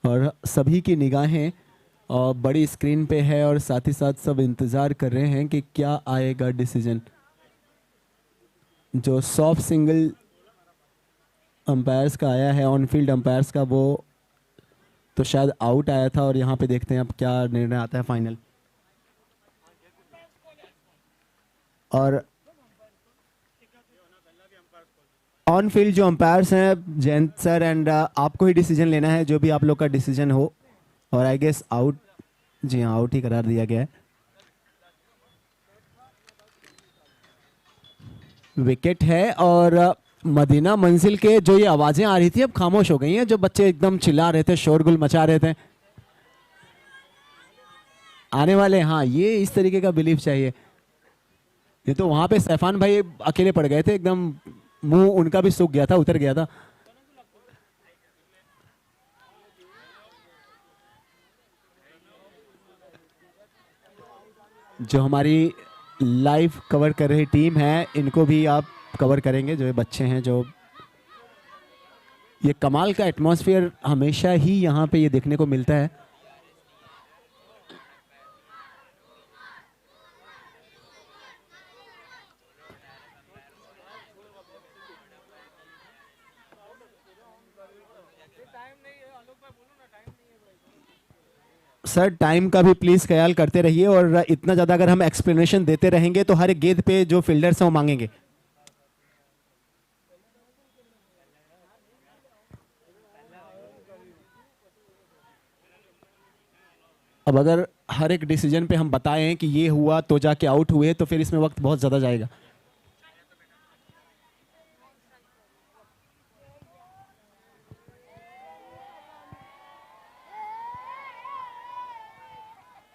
और सभी की निगाहें बड़ी स्क्रीन पे है और साथ ही साथ सब इंतज़ार कर रहे हैं कि क्या आएगा डिसीजन। जो सॉफ्ट सिंगल अंपायर्स का आया है, ऑन फील्ड अंपायर्स का, वो तो शायद आउट आया था और यहाँ पे देखते हैं अब क्या निर्णय आता है फाइनल। और ऑन फील्ड जो अंपायर्स हैं जयंत सर एंड आपको ही डिसीजन लेना है, जो भी आप लोग का डिसीजन हो। और आई गेस आउट, जी हाँ आउट ही करार दिया गया है। विकेट है और मदीना मंजिल के जो ये आवाजें आ रही थी अब खामोश हो गई हैं। जो बच्चे एकदम चिल्ला रहे थे, शोरगुल मचा रहे थे, आने वाले, हाँ ये इस तरीके का बिलीफ चाहिए। ये तो वहां पे सैफान भाई अकेले पड़ गए थे, एकदम मुंह उनका भी सूख गया था, उतर गया था। जो हमारी लाइव कवर कर रही टीम है इनको भी आप कवर करेंगे। जो ये बच्चे हैं, जो ये कमाल का एटमॉस्फेयर हमेशा ही यहाँ पे ये देखने को मिलता है। सर टाइम का भी प्लीज ख्याल करते रहिए और इतना ज्यादा अगर हम एक्सप्लेनेशन देते रहेंगे तो हर एक गेंद पे जो फील्डर्स हैं वो मांगेंगे। अब अगर हर एक डिसीजन पे हम बताएं कि ये हुआ तो जाके आउट हुए तो फिर इसमें वक्त बहुत ज्यादा जाएगा।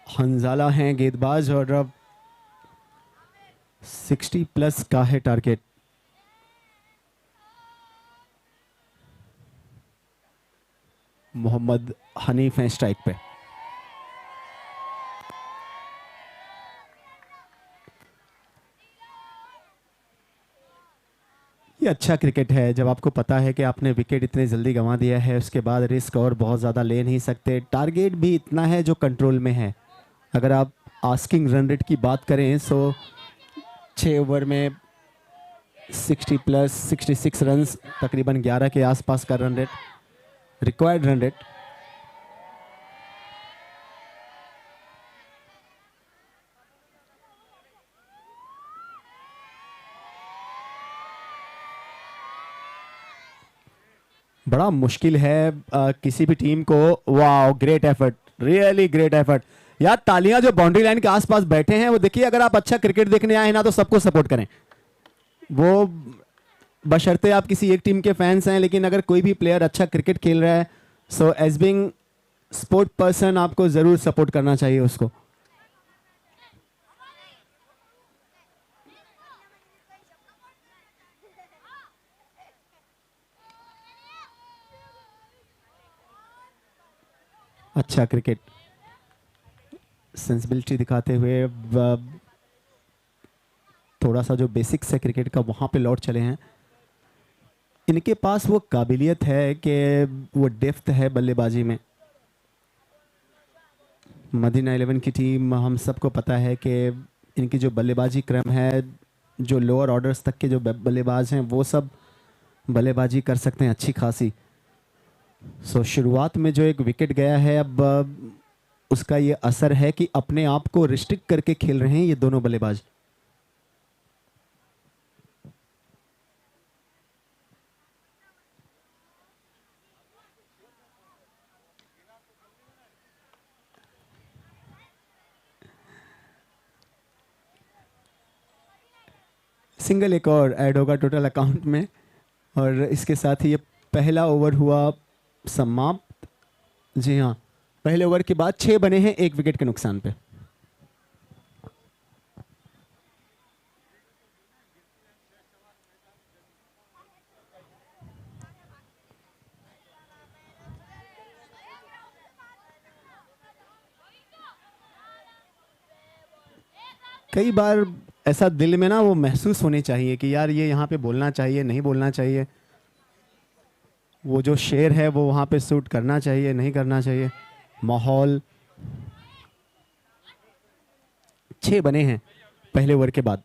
हंजाला हैं गेंदबाज और अब 60 प्लस का है टारगेट। मोहम्मद हनीफ हैं स्ट्राइक पे। ये अच्छा क्रिकेट है जब आपको पता है कि आपने विकेट इतने जल्दी गंवा दिया है, उसके बाद रिस्क और बहुत ज़्यादा ले नहीं सकते। टारगेट भी इतना है जो कंट्रोल में है। अगर आप आस्किंग रन रेट की बात करें तो 6 ओवर में 60 प्लस 66 रन्स, तकरीबन 11 के आसपास का run rate, required run rate. बड़ा मुश्किल है किसी भी टीम को। वाह great effort, really great effort. यार तालियां जो बाउंड्री लाइन के आसपास बैठे हैं वो देखिए। अगर आप अच्छा क्रिकेट देखने आए हैं ना तो सबको सपोर्ट करें, वो बशर्ते आप किसी एक टीम के फैंस हैं। लेकिन अगर कोई भी प्लेयर अच्छा क्रिकेट खेल रहा है so as being sport person आपको जरूर सपोर्ट करना चाहिए उसको। अच्छा क्रिकेट सेंसिबिलिटी दिखाते हुए थोड़ा सा जो बेसिक्स है क्रिकेट का वहाँ पे लौट चले हैं। इनके पास वो काबिलियत है कि वो डेप्थ है बल्लेबाजी में। मदीना 11 की टीम, हम सबको पता है कि इनकी जो बल्लेबाजी क्रम है जो लोअर ऑर्डर्स तक के जो बल्लेबाज हैं वो सब बल्लेबाजी कर सकते हैं अच्छी खासी। सो शुरुआत में जो एक विकेट गया है, अब उसका ये असर है कि अपने आप को रिस्ट्रिक्ट करके खेल रहे हैं ये दोनों बल्लेबाज। सिंगल एक और ऐड होगा टोटल अकाउंट में, और इसके साथ ही ये पहला ओवर हुआ समाप्त। जी हाँ, पहले ओवर के बाद 6 बने हैं 1 विकेट के नुकसान पे। कई बार ऐसा दिल में ना वो महसूस होनी चाहिए कि यार ये यहाँ पे बोलना चाहिए, नहीं बोलना चाहिए, वो जो शेर है वो वहाँ पे सूट करना चाहिए, नहीं करना चाहिए, माहौल। 6 बने हैं पहले ओवर के बाद।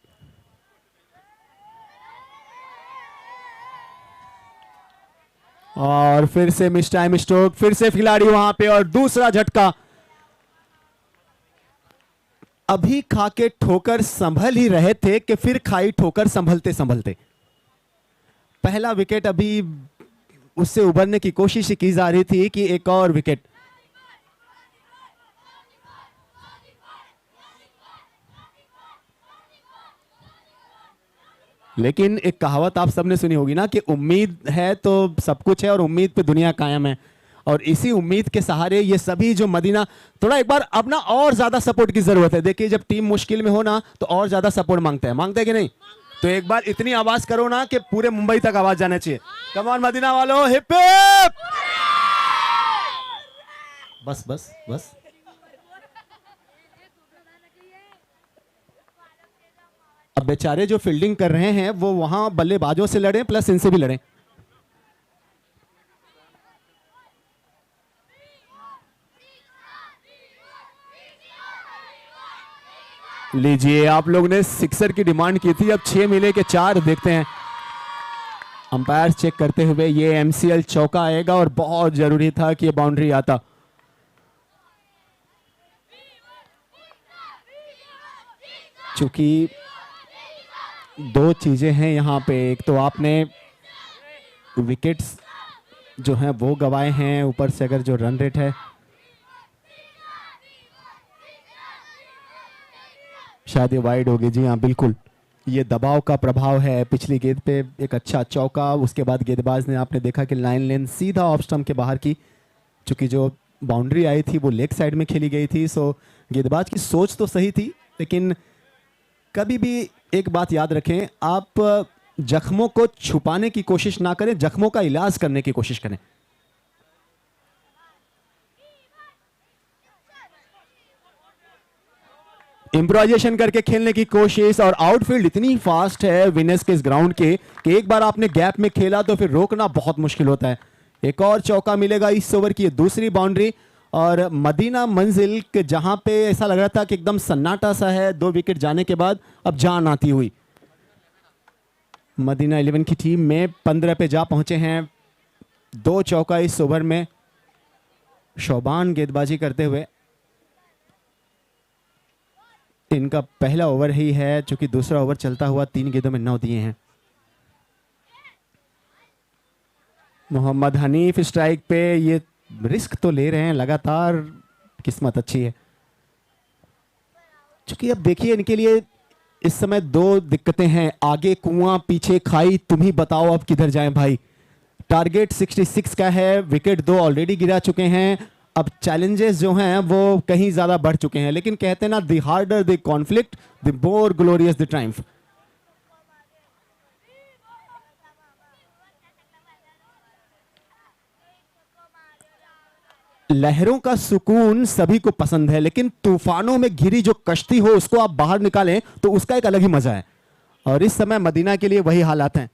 और फिर से मिस टाइम स्ट्रोक, फिर से खिलाड़ी वहां पे, और दूसरा झटका। अभी खा के ठोकर संभल ही रहे थे कि फिर खाई ठोकर संभलते संभलते। पहला विकेट अभी उससे उबरने की कोशिश की जा रही थी कि एक और विकेट। लेकिन एक कहावत आप सबने सुनी होगी ना कि उम्मीद है तो सब कुछ है, और उम्मीद पे दुनिया कायम है। और इसी उम्मीद के सहारे ये सभी जो मदीना, थोड़ा एक बार अब ना और ज्यादा सपोर्ट की जरूरत है। देखिए जब टीम मुश्किल में हो ना तो और ज्यादा सपोर्ट मांगते हैं कि नहीं? तो एक बार इतनी आवाज करो ना कि पूरे मुंबई तक आवाज जाना चाहिए। कम ऑन मदीना वालों, हिप हिप! बस बस बस। अब बेचारे जो फील्डिंग कर रहे हैं वो वहां बल्लेबाजों से लड़े प्लस इनसे भी लड़े। लीजिए, आप लोग ने सिक्सर की डिमांड की थी, अब 6 मिले के 4 देखते हैं। अंपायर चेक करते हुए ये एमसीएल चौका आएगा, और बहुत जरूरी था कि ये बाउंड्री आता। चूंकि 2 चीजें हैं यहां पे, एक तो आपने विकेट्स जो हैं वो गवाए हैं, ऊपर से अगर जो रन रेट है, शायद ये वाइड होगी। जी हाँ बिल्कुल, ये दबाव का प्रभाव है। पिछली गेंद पे एक अच्छा चौका, उसके बाद गेंदबाज ने आपने देखा कि लाइन लेन सीधा ऑफ स्टंप के बाहर की। चूंकि जो बाउंड्री आई थी वो लेग साइड में खेली गई थी, सो गेंदबाज की सोच तो सही थी। लेकिन कभी भी एक बात याद रखें, आप जख्मों को छुपाने की कोशिश ना करें, जख्मों का इलाज करने की कोशिश करें। इम्प्रोवाइजेशन करके खेलने की कोशिश, और आउटफील्ड इतनी फास्ट है विनेस के इस ग्राउंड के कि एक बार आपने गैप में खेला तो फिर रोकना बहुत मुश्किल होता है। एक और चौका मिलेगा इस ओवर की, दूसरी बाउंड्री। और मदीना मंजिल के जहां पे ऐसा लग रहा था कि एकदम सन्नाटा सा है 2 विकेट जाने के बाद, अब जान आती हुई मदीना 11 की टीम में 15 पे जा पहुंचे हैं। 2 चौका इस ओवर में, शोबान गेंदबाजी करते हुए। इनका पहला ओवर ही है, चूंकि दूसरा ओवर चलता हुआ 3 गेंदों में 9 दिए हैं। मोहम्मद हनीफ स्ट्राइक पे, ये रिस्क तो ले रहे हैं लगातार, किस्मत अच्छी है। चूंकि अब देखिए इनके लिए इस समय 2 दिक्कतें हैं, आगे कुआं पीछे खाई, तुम ही बताओ अब किधर जाएं भाई। टारगेट 66 का है, विकेट 2 ऑलरेडी गिरा चुके हैं, अब चैलेंजेस जो हैं वो कहीं ज्यादा बढ़ चुके हैं। लेकिन कहते हैं ना, the harder the conflict the more glorious the Triumph. लहरों का सुकून सभी को पसंद है, लेकिन तूफानों में घिरी जो कश्ती हो उसको आप बाहर निकालें तो उसका एक अलग ही मजा है। और इस समय मदीना के लिए वही हालात हैं।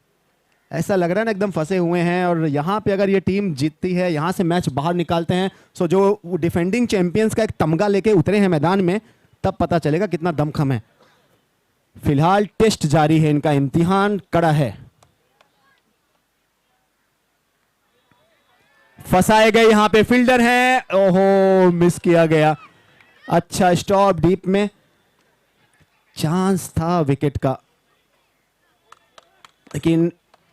ऐसा लग रहा है ना एकदम फंसे हुए हैं, और यहाँ पे अगर ये टीम जीतती है, यहाँ से मैच बाहर निकालते हैं, सो जो डिफेंडिंग चैंपियंस का एक तमगा लेके उतरे हैं मैदान में, तब पता चलेगा कितना दमखम है। फिलहाल टेस्ट जारी है, इनका इम्तिहान कड़ा है। फंसाए गए यहां पे फील्डर हैं, ओहो मिस किया गया। अच्छा स्टॉप डीप में, चांस था विकेट का, लेकिन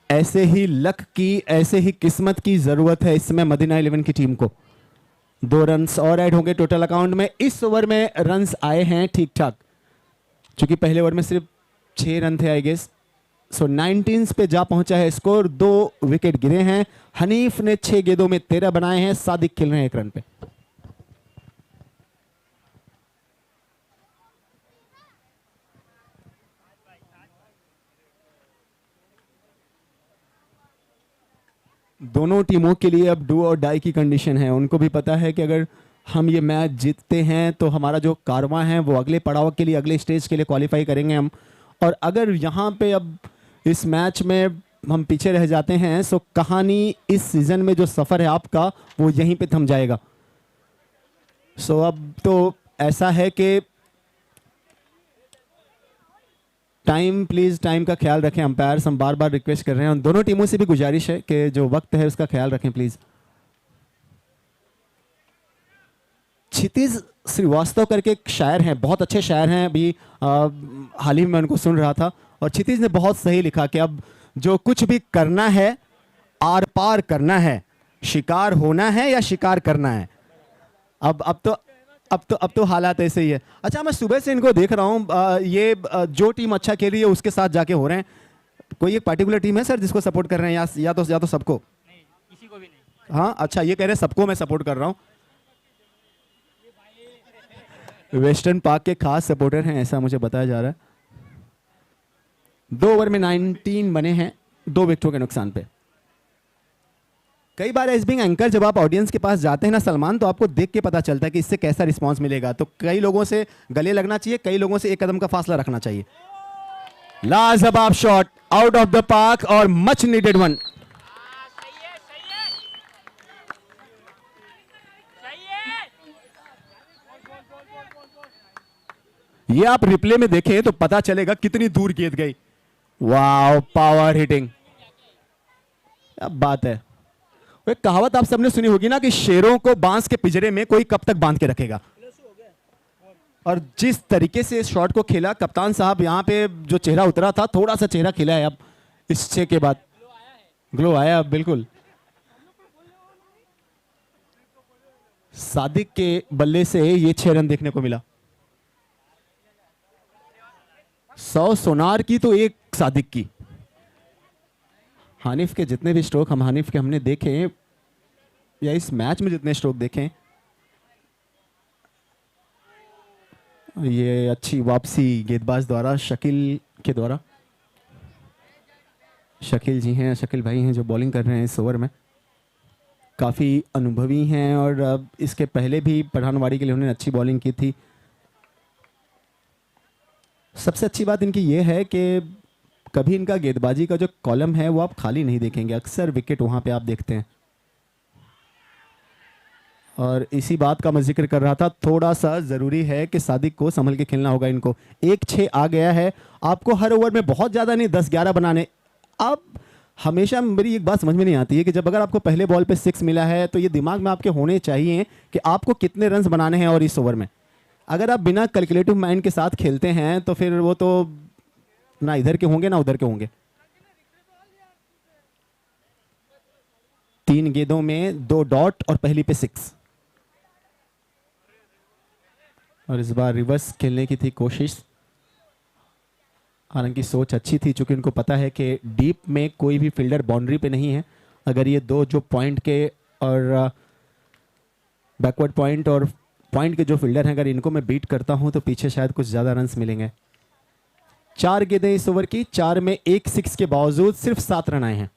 ऐसे ही लक की, ऐसे ही किस्मत की जरूरत है इसमें मदीना 11 की टीम को। 2 रन्स और ऐड होंगे टोटल अकाउंट में। इस ओवर में रन्स आए हैं ठीक ठाक, क्योंकि पहले ओवर में सिर्फ 6 रन थे आई गेस। सो 19 पे जा पहुंचा है स्कोर। 2 विकेट गिरे हैं। हनीफ ने 6 गेंदों में 13 बनाए हैं। सादिक खेल रहे हैं 1 रन पे। दोनों टीमों के लिए अब डू और डाई की कंडीशन है। उनको भी पता है कि अगर हम ये मैच जीतते हैं तो हमारा जो कारवां है वो अगले पड़ाव के लिए, अगले स्टेज के लिए क्वालिफाई करेंगे हम। और अगर यहाँ पे अब इस मैच में हम पीछे रह जाते हैं तो कहानी इस सीजन में जो सफ़र है आपका वो यहीं पे थम जाएगा। सो अब तो ऐसा है कि टाइम, प्लीज़ टाइम का ख्याल रखें। अंपायर हम बार बार रिक्वेस्ट कर रहे हैं, उन दोनों टीमों से भी गुजारिश है कि जो वक्त है उसका ख्याल रखें प्लीज़। क्षितिज श्रीवास्तव करके एक शायर हैं, बहुत अच्छे शायर हैं। अभी हाल ही में उनको सुन रहा था और क्षितिज ने बहुत सही लिखा कि अब जो कुछ भी करना है आर पार करना है, शिकार होना है या शिकार करना है। अब तो हालात ऐसे ही है। अच्छा, मैं सुबह से इनको देख रहा हूँ, ये जो टीम अच्छा खेल रही है उसके साथ जाके हो रहे हैं। कोई एक पार्टिकुलर टीम है सर जिसको सपोर्ट कर रहे हैं या तो सबको? नहीं, किसी को भी नहीं। हाँ अच्छा, ये कह रहे हैं सबको मैं सपोर्ट कर रहा हूँ। वेस्टर्न पार्क के खास सपोर्टर हैं ऐसा मुझे बताया जा रहा है। 2 ओवर में 19 बने हैं 2 विकेटों के नुकसान पे। कई बार एज बिंग एंकर जब आप ऑडियंस के पास जाते हैं ना सलमान, तो आपको देख के पता चलता है कि इससे कैसा रिस्पांस मिलेगा। तो कई लोगों से गले लगना चाहिए, कई लोगों से 1 कदम का फासला रखना चाहिए। लाजवाब shot out of the park और मच नीडेड वन। ये आप रिप्ले में देखें तो पता चलेगा कितनी दूर गेंद गई। वाओ, पावर हिटिंग, अब बात है। एक कहावत आप सबने सुनी होगी ना कि शेरों को बांस के पिंजरे में कोई कब तक बांध के रखेगा। और जिस तरीके से इस शॉट को खेला कप्तान साहब, यहां पे जो चेहरा उतरा था, थोड़ा सा चेहरा खिला है अब इस 6 के बाद, ग्लो आया अब बिल्कुल। सादिक के बल्ले से ये 6 रन देखने को मिला। 100 सोनार की तो 1 सादिक की। हानिफ के जितने भी स्ट्रोक हानिफ के हमने देखे या इस मैच में जितने स्ट्रोक देखे, ये अच्छी वापसी गेंदबाज द्वारा, शकील के द्वारा। शकील जी हैं, शकील भाई हैं जो बॉलिंग कर रहे हैं इस ओवर में, काफ़ी अनुभवी हैं और अब इसके पहले भी पठानवाड़ी के लिए उन्होंने अच्छी बॉलिंग की थी। सबसे अच्छी बात इनकी ये है कि कभी इनका गेंदबाजी का जो कॉलम है वो आप खाली नहीं देखेंगे, अक्सर विकेट वहां पे आप देखते हैं। और इसी बात का मैं जिक्र कर रहा था, थोड़ा सा ज़रूरी है कि सादिक को संभल के खेलना होगा इनको। 1-6 आ गया है, आपको हर ओवर में बहुत ज़्यादा नहीं 10-11 बनाने। अब हमेशा मेरी एक बात समझ में नहीं आती है कि जब अगर आपको पहले बॉल पे 6 मिला है तो ये दिमाग में आपके होने चाहिए कि आपको कितने रन्स बनाने हैं। और इस ओवर में अगर आप बिना कैलकुलेटिव माइंड के साथ खेलते हैं तो फिर वो तो ना इधर के होंगे ना उधर के होंगे। 3 गेंदों में 2 डॉट और पहली पे 6। और इस बार रिवर्स खेलने की थी कोशिश, हालांकि सोच अच्छी थी चूंकि उनको पता है कि डीप में कोई भी फील्डर बाउंड्री पे नहीं है। अगर ये 2 जो पॉइंट के और बैकवर्ड पॉइंट और पॉइंट के जो फील्डर हैं, अगर इनको मैं बीट करता हूं तो पीछे शायद कुछ ज़्यादा रन्स मिलेंगे। 4 गेंदें इस ओवर की, 4 में 1 6 के बावजूद सिर्फ 7 रन आए हैं।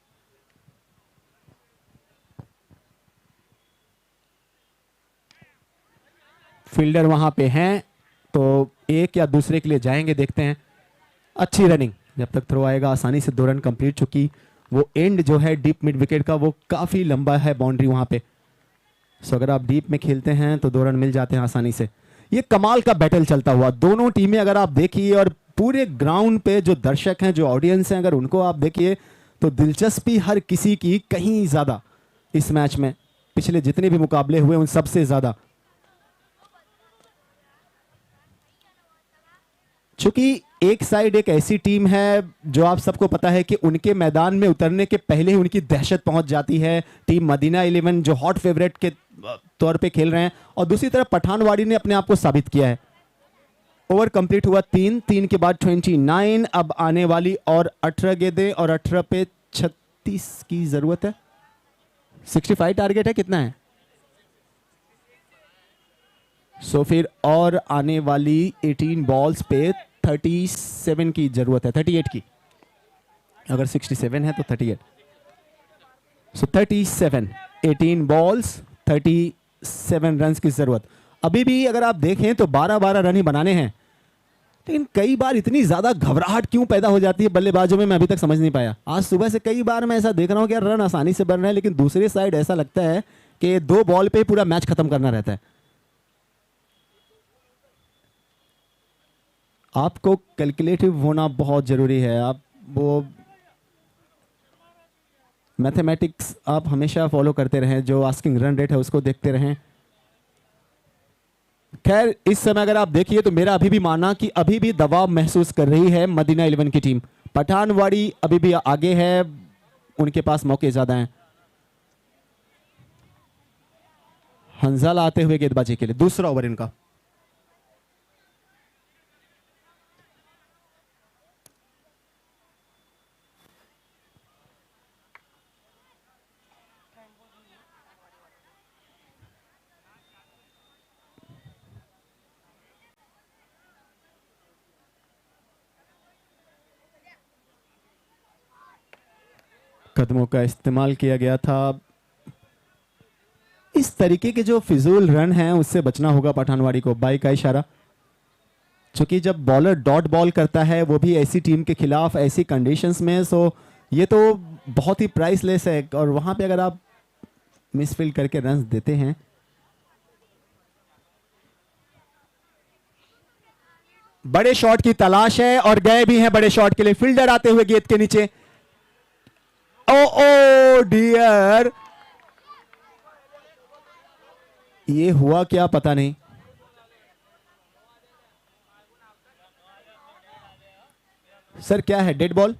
फील्डर वहां पे हैं तो एक या दूसरे के लिए जाएंगे, देखते हैं। अच्छी रनिंग, जब तक थ्रो आएगा आसानी से 2 रन कंप्लीट, चुकी वो एंड जो है डीप मिड विकेट का वो काफ़ी लंबा है बाउंड्री वहां पे। सो अगर आप डीप में खेलते हैं तो 2 रन मिल जाते हैं आसानी से। ये कमाल का बैटल चलता हुआ, दोनों टीमें अगर आप देखिए और पूरे ग्राउंड पे जो दर्शक हैं, जो ऑडियंस हैं, अगर उनको आप देखिए तो दिलचस्पी हर किसी की कहीं ज्यादा इस मैच में, पिछले जितने भी मुकाबले हुए उन सबसे ज्यादा। चूंकि एक साइड एक ऐसी टीम है जो आप सबको पता है कि उनके मैदान में उतरने के पहले ही उनकी दहशत पहुंच जाती है, टीम मदीना 11 जो हॉट फेवरेट के तौर पे खेल रहे हैं, और दूसरी तरफ पठानवाड़ी ने अपने आप को साबित किया है। ओवर कंप्लीट हुआ 3 के बाद 29, अब आने वाली और 18 गेंदें और 18 पे 36 की जरूरत है। 65 टारगेट है, कितना है? सो फिर और आने वाली 18 बॉल्स पे 37 की जरूरत है, 38 की। अगर 67 है तो 38। सो 37, 18 बॉल्स 37 रन की जरूरत। अभी भी अगर आप देखें तो 12-12 रन ही बनाने हैं, लेकिन कई बार इतनी ज्यादा घबराहट क्यों पैदा हो जाती है बल्लेबाजों में, मैं अभी तक समझ नहीं पाया। आज सुबह से कई बार मैं ऐसा देख रहा हूं कि यार रन आसानी से बन रहे हैं, लेकिन दूसरी साइड ऐसा लगता है कि 2 बॉल पे पूरा मैच खत्म करना रहता है। आपको कैलकुलेटिव होना बहुत जरूरी है। आप वो मैथमेटिक्स आप हमेशा फॉलो करते रहें, जो आस्किंग रन रेट है उसको देखते रहें। खैर इस समय अगर आप देखिए तो मेरा अभी भी मानना कि अभी भी दबाव महसूस कर रही है मदीना 11 की टीम। पठानवाड़ी अभी भी आगे है, उनके पास मौके ज्यादा हैं। हंजाला आते हुए गेंदबाजी के लिए, दूसरा ओवर इनका। कदमों का इस्तेमाल किया गया था। इस तरीके के जो फिजूल रन हैं उससे बचना होगा पठानवाड़ी को। बाई का इशारा, क्योंकि जब बॉलर डॉट बॉल करता है वो भी ऐसी टीम के खिलाफ ऐसी कंडीशंस में, सो ये तो बहुत ही प्राइसलेस है। और वहां पे अगर आप मिसफील्ड करके रन देते हैं, बड़े शॉट की तलाश है और गए भी हैं बड़े शॉट के लिए। फील्डर आते हुए गेंद के नीचे, ओ डियर, ये हुआ क्या पता नहीं। सर क्या है? Dead ball,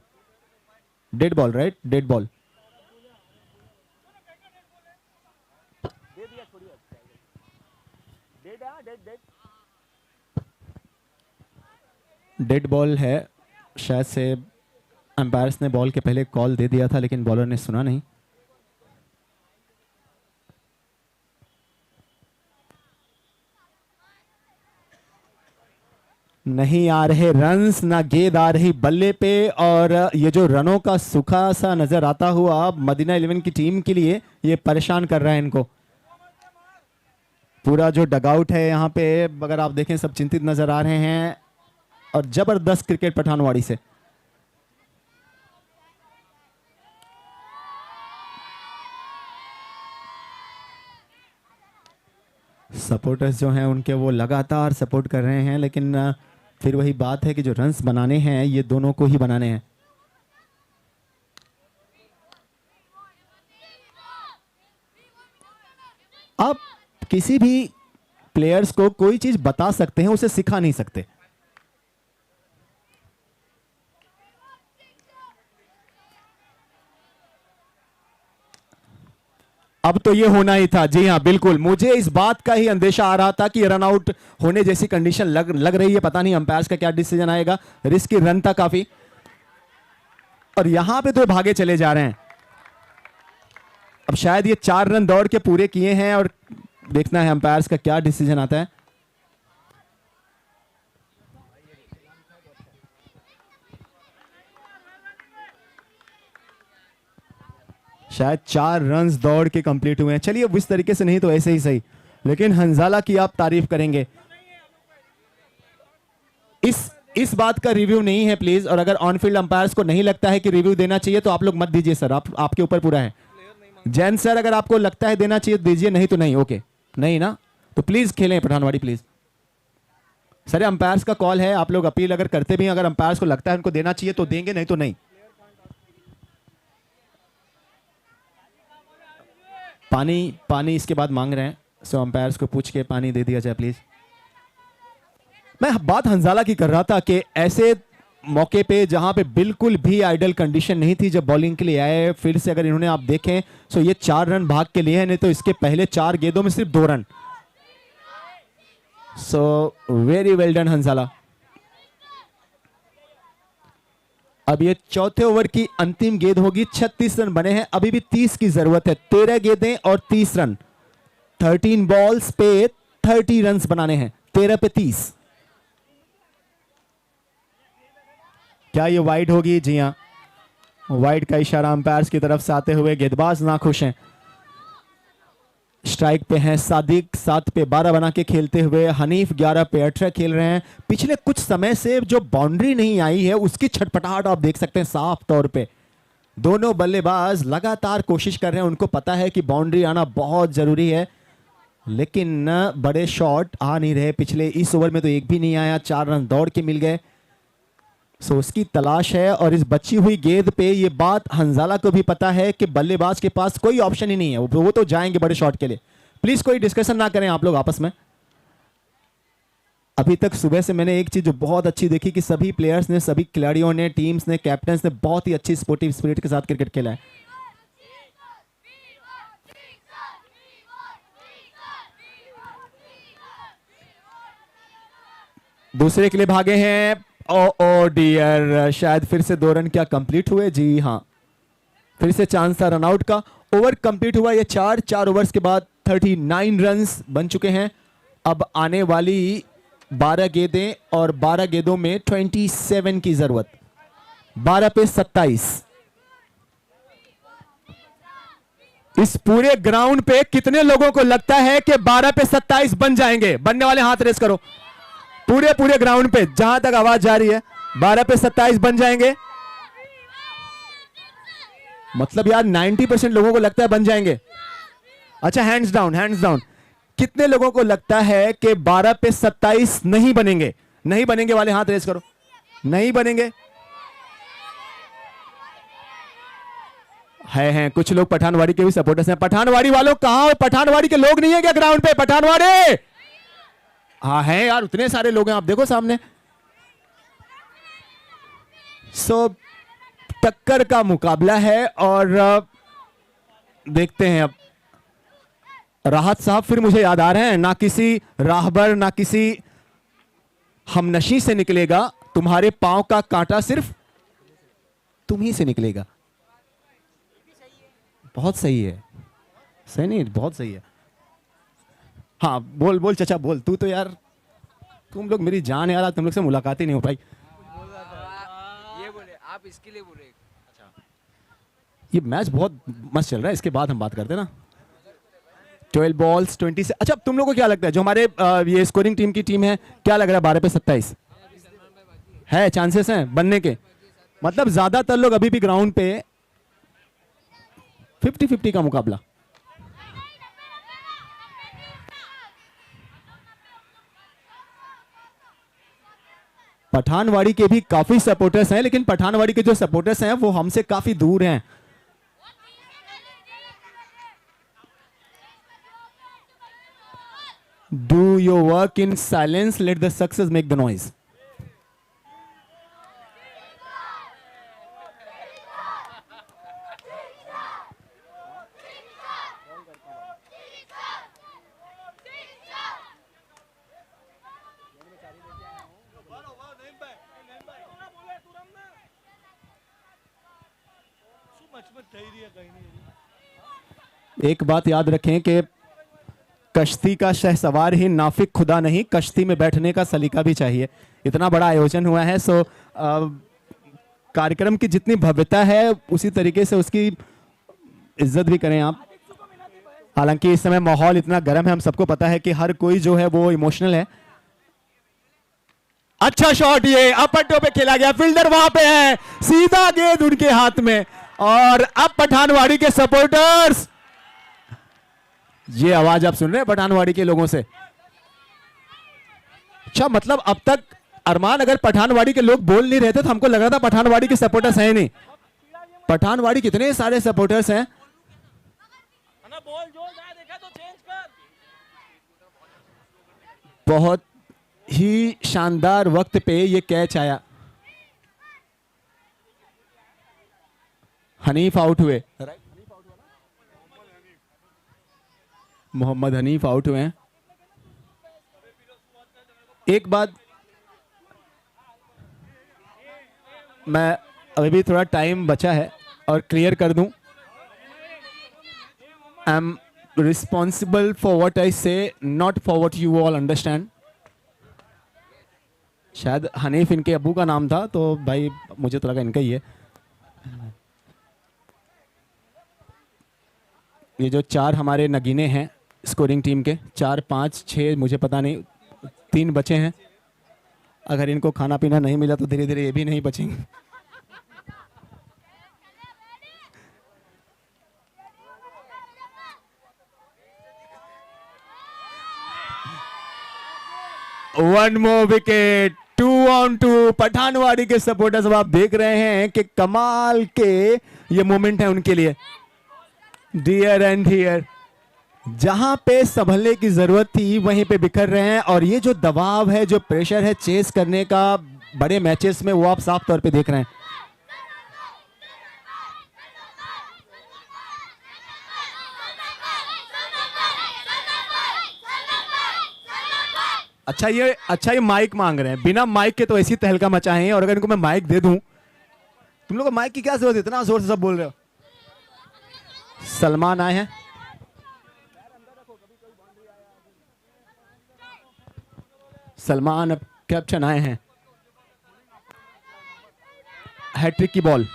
dead ball, right? Dead ball. Dead ball है, शायद से अंपायर्स ने बॉल के पहले कॉल दे दिया था लेकिन बॉलर ने सुना नहीं। नहीं आ रहे रन्स, ना गेंद आ रही बल्ले पे, और ये जो रनों का सूखा सा नजर आता हुआ मदीना 11 की टीम के लिए ये परेशान कर रहा है इनको। पूरा जो डगआउट है यहाँ पे अगर आप देखें सब चिंतित नजर आ रहे हैं, और जबरदस्त क्रिकेट पठानवाड़ी से। सपोर्टर्स जो हैं उनके वो लगातार सपोर्ट कर रहे हैं, लेकिन फिर वही बात है कि जो रन्स बनाने हैं ये दोनों को ही बनाने हैं। आप किसी भी प्लेयर्स को कोई चीज बता सकते हैं, उसे सिखा नहीं सकते। अब तो ये होना ही था। जी हाँ बिल्कुल, मुझे इस बात का ही अंदेशा आ रहा था कि रन आउट होने जैसी कंडीशन लग रही है। पता नहीं अंपायर्स का क्या डिसीजन आएगा। रिस्की रन था काफी, और यहां पे तो भागे चले जा रहे हैं। अब शायद ये 4 रन दौड़ के पूरे किए हैं, और देखना है अंपायर्स का क्या डिसीजन आता है। शायद 4 रन्स दौड़ के कंप्लीट हुए हैं। चलिए अब इस तरीके से नहीं तो ऐसे ही सही, लेकिन हंजाला की आप तारीफ करेंगे। इस बात का रिव्यू नहीं है प्लीज, और अगर ऑन फील्ड अंपायर्स को नहीं लगता है कि रिव्यू देना चाहिए तो आप लोग मत दीजिए सर, आपके ऊपर पूरा है। जैन सर अगर आपको लगता है देना चाहिए दीजिए, नहीं तो नहीं। ओके नहीं ना, तो प्लीज खेलें पठानवाड़ी प्लीज। सर अंपायर्स का कॉल है, आप लोग अपील अगर करते भी हैं, अगर अंपायर्स को लगता है उनको देना चाहिए तो देंगे, नहीं तो नहीं। पानी इसके बाद मांग रहे हैं, सो अंपायर्स को पूछ के पानी दे दिया जाए प्लीज। मैं बात हंजाला की कर रहा था कि ऐसे मौके पे जहां पे बिल्कुल भी आइडल कंडीशन नहीं थी, जब बॉलिंग के लिए आए, फिर से अगर इन्होंने आप देखें सो ये 4 रन भाग के लिए हैं, नहीं तो इसके पहले 4 गेंदों में सिर्फ 2 रन। So very well done Hanzala. अब ये चौथे ओवर की अंतिम गेंद होगी। 36 रन बने हैं, अभी भी 30 की जरूरत है। 13 गेंदें और 30 रन। 13 बॉल्स पे 30 रन बनाने हैं, 13 पे 30। क्या ये वाइड होगी? जी हां, वाइड का इशारा अंपायर्स की तरफ से आते हुए गेंदबाज ना खुश हैं। स्ट्राइक पे हैं सादिक, 7 पे 12 बना के खेलते हुए। हनीफ 11 पे 18 खेल रहे हैं। पिछले कुछ समय से जो बाउंड्री नहीं आई है उसकी छटपटाहट आप देख सकते हैं साफ तौर पे। दोनों बल्लेबाज लगातार कोशिश कर रहे हैं, उनको पता है कि बाउंड्री आना बहुत जरूरी है, लेकिन बड़े शॉट आ नहीं रहे। पिछले इस ओवर में तो एक भी नहीं आया, 4 रन दौड़ के मिल गए। सो उसकी तलाश है, और इस बची हुई गेंद पे ये बात हंजाला को भी पता है कि बल्लेबाज के पास कोई ऑप्शन ही नहीं है, वो तो जाएंगे बड़े शॉट के लिए। प्लीज कोई डिस्कशन ना करें आप लोग आपस में। अभी तक सुबह से मैंने एक चीज जो बहुत अच्छी देखी कि सभी प्लेयर्स ने, सभी खिलाड़ियों ने, टीम्स ने, कैप्टन्स ने बहुत ही अच्छी स्पोर्टिव स्पिरिट के साथ क्रिकेट खेला है। दूसरे के लिए भागे हैं। ओ डियर, शायद फिर से 2 रन क्या कंप्लीट हुए? जी हां, फिर से चांस था रन आउट का। ओवर कंप्लीट हुआ ये 4 ओवर्स के बाद 39 रन्स बन चुके हैं। अब आने वाली 12 गेंदें, और 12 गेंदों में 27 की जरूरत। 12 पे 27। इस पूरे ग्राउंड पे कितने लोगों को लगता है कि 12 पे 27 बन जाएंगे? बनने वाले हाथ रेस करो। पूरे ग्राउंड पे जहां तक आवाज जा रही है, 12 पे 27 बन जाएंगे। मतलब यार 90% लोगों को लगता है बन जाएंगे। अच्छा, हैंड्स डाउन, हैंड्स डाउन। कितने लोगों को लगता है कि 12 पे 27 नहीं बनेंगे? नहीं बनेंगे वाले हाथ रेस करो। नहीं बनेंगे हैं कुछ लोग पठानवाड़ी के भी सपोर्टर्स हैं। पठानवाड़ी वालों कहां हो? पठानवाड़ी के लोग नहीं है क्या ग्राउंड पे? पठानवाड़ी, हाँ है यार, उतने सारे लोग हैं, आप देखो सामने। सो टक्कर का मुकाबला है, और देखते हैं अब। राहत साहब फिर मुझे याद आ रहे हैं, ना किसी राहबर ना किसी हमनशी से निकलेगा, तुम्हारे पांव का कांटा सिर्फ तुम ही से निकलेगा। बहुत सही है, सही नहीं, बहुत सही है। हाँ बोल बोल चचा बोल। तू तो यार, तुम लोग मेरी जान यार, तुम लोग से मुलाकात ही नहीं हो पाई। ये बोले आप, इसके लिए बोले। अच्छा, ये मैच बहुत मस्त चल रहा है, इसके बाद हम बात करते हैं ना। 12 बॉल्स 20 से। अच्छा, तुम लोगों को क्या लगता है, जो हमारे ये स्कोरिंग टीम की टीम है, क्या लग रहा है 12 पे 27 है? चांसेस हैं बनने के? मतलब ज्यादातर लोग अभी भी ग्राउंड पे 50-50 का मुकाबला। पठानवाड़ी के भी काफी सपोर्टर्स हैं, लेकिन पठानवाड़ी के जो सपोर्टर्स हैं वो हमसे काफी दूर हैं। Do your work in silence, let the success make the noise. एक बात याद रखें कि कश्ती का शहसवार ही नाफिक खुदा नहीं, कश्ती में बैठने का सलीका भी चाहिए। इतना बड़ा आयोजन हुआ है, सो कार्यक्रम की जितनी भव्यता है उसी तरीके से उसकी इज्जत भी करें आप। हालांकि इस समय माहौल इतना गर्म है, हम सबको पता है कि हर कोई जो है वो इमोशनल है। अच्छा शॉट, ये अपट्टो पे खेला गया, फील्डर वहां पे है, सीधा गेंद उनके हाथ में। और अब पठानवाड़ी के सपोर्टर्स, ये आवाज आप सुन रहे हैं पठानवाड़ी के लोगों से। अच्छा, मतलब अब तक अरमान अगर पठानवाड़ी के लोग बोल नहीं रहे थे तो हमको लग रहा था पठानवाड़ी के सपोर्टर्स हैं नहीं। पठानवाड़ी कितने सारे सपोर्टर्स हैं। बहुत ही शानदार वक्त पे ये कैच आया। हनीफ आउट हुए, मोहम्मद हनीफ आउट हुए हैं। एक बात मैं अभी भी थोड़ा टाइम बचा है और क्लियर कर दूं, I am responsible for what I say, not for what you all understand. शायद हनीफ इनके अबू का नाम था तो भाई मुझे तो लगा इनका ही है। ये जो 4 हमारे नगीने हैं स्कोरिंग टीम के, 4 5 6 मुझे पता नहीं, 3 बचे हैं। अगर इनको खाना पीना नहीं मिला तो धीरे धीरे ये भी नहीं बचेंगे। One more wicket, 2 on 2। Pathanwadi के सपोर्टर्स अब आप देख रहे हैं कि कमाल के ये मोमेंट है उनके लिए। डियर एंड डियर, जहां पे संभलने की जरूरत थी वहीं पे बिखर रहे हैं, और ये जो दबाव है, जो प्रेशर है चेस करने का बड़े मैचेस में, वो आप साफ तौर पे देख रहे हैं। अच्छा ये माइक मांग रहे हैं, बिना माइक के तो ऐसी तहलका मचाए हैं, और अगर इनको मैं माइक दे दूं, तुम लोग को माइक की क्या जरूरत है, इतना जोर से सब बोल रहे हो। सलमान आए हैं, सलमान अब कैप्टन आए हैं। हैट्रिक की बॉल,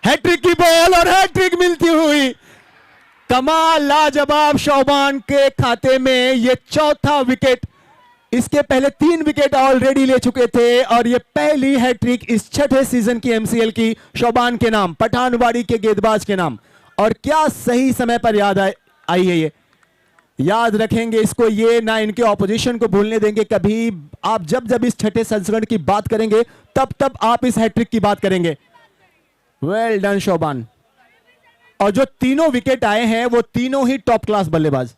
हैट्रिक की बॉल और हैट्रिक मिलती हुई, कमाल, लाजवाब। शौबान के खाते में ये 4था विकेट। इसके पहले 3 विकेट ऑलरेडी ले चुके थे, और ये पहली हैट्रिक इस 6ठे सीजन की एमसीएल की शौबान के नाम, पठानवाड़ी के गेंदबाज के नाम। और क्या सही समय पर याद आई है ये, याद रखेंगे इसको, ये ना इनके ऑपोजिशन को भूलने देंगे कभी। आप जब जब इस 6ठे संस्करण की बात करेंगे तब तब आप इस हैट्रिक की बात करेंगे। Well done Shauban. और जो तीनों विकेट आए हैं वो तीनों ही टॉप क्लास बल्लेबाज।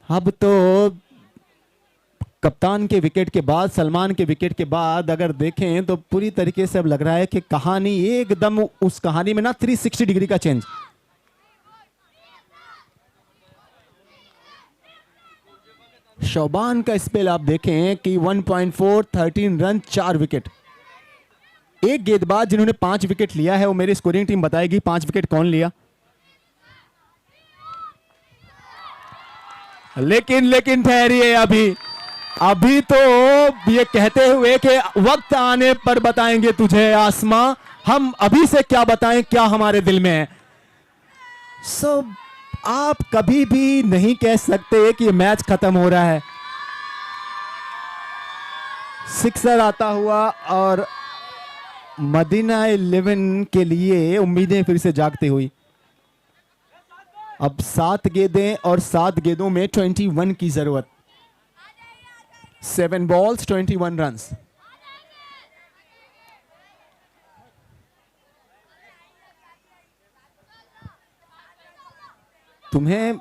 अब तो कप्तान के विकेट के बाद, सलमान के विकेट के बाद अगर देखें तो पूरी तरीके से अब लग रहा है कि कहानी एकदम, उस कहानी में ना 360 डिग्री का चेंज। शौबान का स्पेल आप देखें कि 1.4, 13 रन, 4 विकेट। एक गेंदबाज जिन्होंने 5 विकेट लिया है, वो मेरी स्कोरिंग टीम बताएगी 5 विकेट कौन लिया। लेकिन ठहरिए, अभी तो ये कहते हुए कि वक्त आने पर बताएंगे तुझे आसमां, हम अभी से क्या बताएं क्या हमारे दिल में है। आप कभी भी नहीं कह सकते कि ये मैच खत्म हो रहा है। सिक्सर आता हुआ और मदीना 11 के लिए उम्मीदें फिर से जागती हुई। अब 7 गेंदें और 7 गेंदों में 21 की जरूरत। 7 balls 21 रन्स। तुम्हें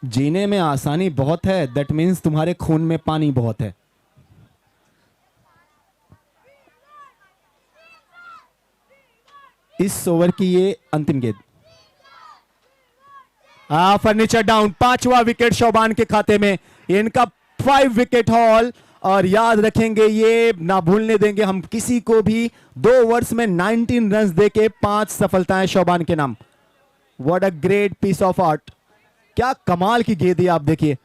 जीने में आसानी बहुत है, दैट मीन्स तुम्हारे खून में पानी बहुत है। इस ओवर की ये अंतिम गेंद। फर्नीचर डाउन, 5वां विकेट शौबान के खाते में। ये इनका 5 विकेट हॉल, और याद रखेंगे ये ना भूलने देंगे हम किसी को भी। 2 ओवर्स में 19 रन्स देके 5 सफलताएं शौबान के नाम। What a great piece of art, क्या कमाल की गेंद है। आप देखिए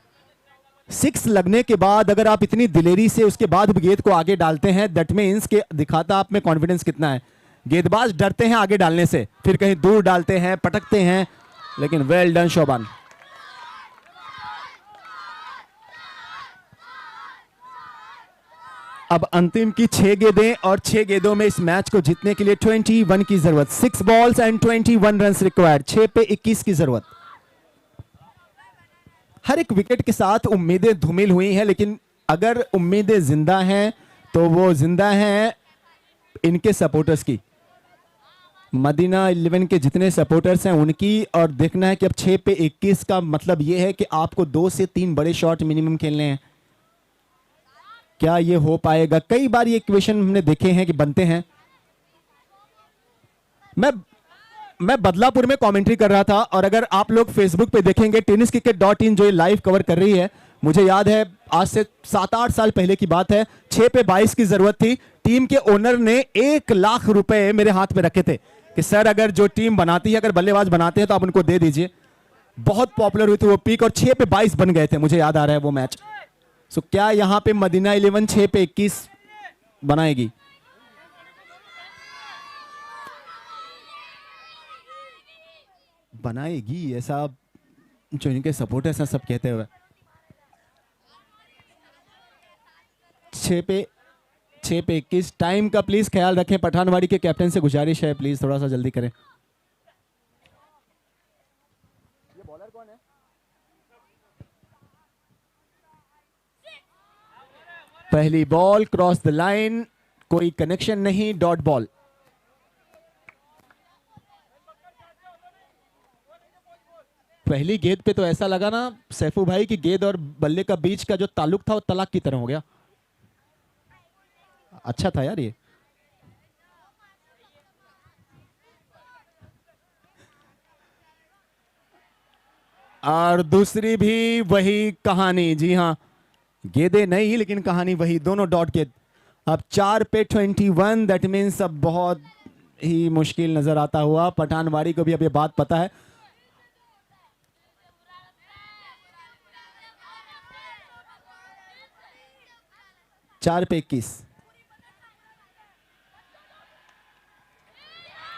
6 लगने के बाद अगर आप इतनी दिलेरी से उसके बाद भी गेंद को आगे डालते हैं, दैट मीन्स के दिखाता आप में कॉन्फिडेंस कितना है। गेंदबाज डरते हैं आगे डालने से, फिर कहीं दूर डालते हैं, पटकते हैं, लेकिन वेल डन शौबान। अब अंतिम की 6 गेंदें और 6 गेंदों में इस मैच को जीतने के लिए 21 की जरूरत। 6 बॉल्स एंड 21 रन रिक्वायर्ड। 6 पे 21 की जरूरत। हर एक विकेट के साथ उम्मीदें धूमिल हुई हैं, लेकिन अगर उम्मीदें जिंदा हैं तो वो जिंदा हैं इनके सपोर्टर्स की, मदीना 11 के जितने सपोर्टर्स हैं उनकी। और देखना है कि अब 6 पे 21 का मतलब ये है कि आपको 2 से 3 बड़े शॉट मिनिमम खेलने हैं। क्या ये हो पाएगा? कई बार ये इक्वेशन हमने देखे हैं कि बनते हैं। मैं बदलापुर में कमेंट्री कर रहा था, और अगर आप लोग फेसबुक पे देखेंगे tenniscricket.in जो ये लाइव कवर कर रही है, मुझे याद है आज से 7-8 साल पहले की बात है, 6 पे 22 की जरूरत थी। टीम के ओनर ने 1 लाख रुपए मेरे हाथ में रखे थे कि सर अगर जो टीम बनाती है, अगर बल्लेबाज बनाते हैं तो आप उनको दे दीजिए। बहुत पॉपुलर हुई थी वो पीक, और 6 पे 22 बन गए थे, मुझे याद आ रहा है वो मैच। सो क्या यहां पे मदीना 11 6 पे 21 बनाएगी? बनाएगी ऐसा जो इनके सपोर्टर्स हैं सब कहते हुए। 6 पे 21। टाइम का प्लीज ख्याल रखें। पठानवाड़ी के कैप्टन से गुजारिश है, प्लीज थोड़ा सा जल्दी करें। ये बॉलर कौन है? पहली बॉल क्रॉस द लाइन, कोई कनेक्शन नहीं, डॉट बॉल। पहली गेंद पे तो ऐसा लगा ना सैफू भाई की गेंद और बल्ले का बीच का जो ताल्लुक था वो तलाक की तरह हो गया। अच्छा था यार ये। और दूसरी भी वही कहानी। जी हाँ, गेंदें नहीं लेकिन कहानी वही, दोनों डॉट गेंद। अब 4 पे 21, दैट मीन्स अब बहुत ही मुश्किल नजर आता हुआ। पठानवाड़ी को भी अब ये बात पता है। चार पे 21।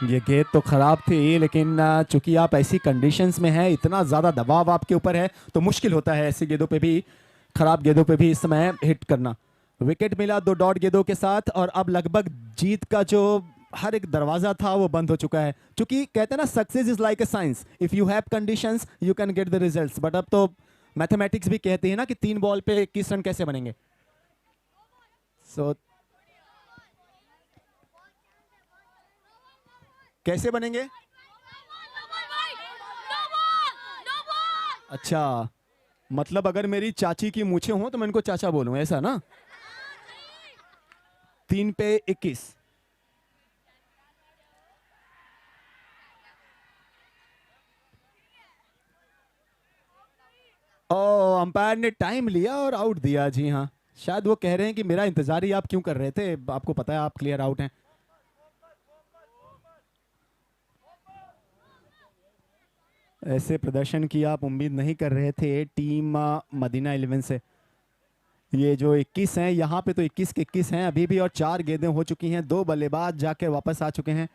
ये गेंद तो खराब थी, लेकिन चूंकि आप ऐसी कंडीशंस में हैं, इतना ज्यादा दबाव आपके ऊपर है, तो मुश्किल होता है ऐसी गेंदों पे भी, खराब गेंदों पे भी इस समय हिट करना। विकेट मिला 2 डॉट गेंदों के साथ, और अब लगभग जीत का जो हर एक दरवाजा था वो बंद हो चुका है। क्योंकि कहते हैं ना, success is like a science, if you have conditions you can get the results. But अब तो मैथमेटिक्स भी कहती है ना कि 3 बॉल पे 21 रन कैसे बनेंगे। कैसे बनेंगे? अच्छा, मतलब अगर मेरी चाची की मूछें हों तो मैं इनको चाचा बोलूं, ऐसा ना? 3 पे 21। अंपायर ने टाइम लिया और आउट दिया। जी हाँ, शायद वो कह रहे हैं कि मेरा इंतजार ही आप क्यों कर रहे थे, आपको पता है आप क्लियर आउट हैं। ऐसे प्रदर्शन की आप उम्मीद नहीं कर रहे थे टीम मदीना 11 से। ये जो 21 हैं, यहाँ पे तो 21 के 21 हैं अभी भी, और 4 गेंदें हो चुकी हैं, 2 बल्लेबाज जाके वापस आ चुके हैं।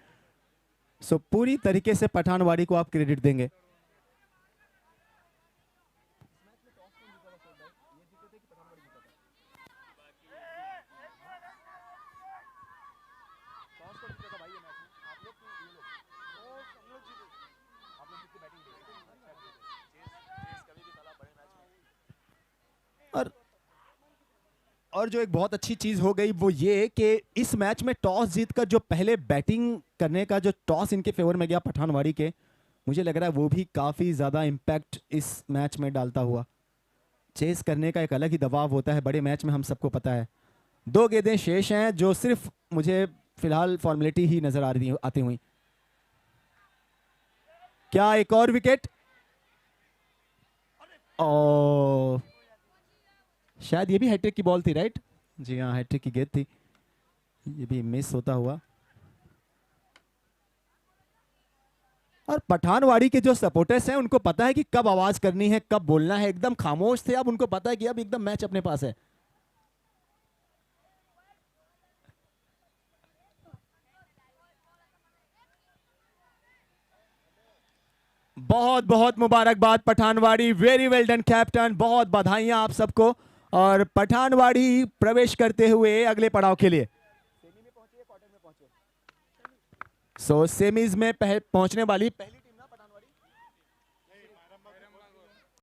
सो पूरी तरीके से पठानवाड़ी को आप क्रेडिट देंगे। और जो एक बहुत अच्छी चीज हो गई वो ये कि इस मैच में टॉस जीतकर जो पहले बैटिंग करने का जो टॉस इनके फेवर में गया पठानवाड़ी के, मुझे लग रहा है वो भी काफी ज्यादा इंपैक्ट इस मैच में डालता हुआ। चेस करने का एक अलग ही दबाव होता है बड़े मैच में, हम सबको पता है। 2 गेंदें शेष हैं जो सिर्फ मुझे फिलहाल फॉर्मेलिटी ही नजर आ रही आती हुई। क्या एक और विकेट? और शायद ये भी हैट्रिक की बॉल थी, राइट? जी हाँ, हैट्रिक की गेंद थी, ये भी मिस होता हुआ। और पठानवाड़ी के जो सपोर्टर्स हैं उनको पता है कि कब आवाज करनी है, कब बोलना है। एकदम खामोश थे, अब उनको पता है कि अब एकदम मैच अपने पास है। बहुत बहुत मुबारकबाद Pathanwadi, very well done captain, बहुत बधाइयां आप सबको। और पठानवाड़ी प्रवेश करते हुए अगले पड़ाव के लिए। सो सेमीज में पहुंचने वाली पहली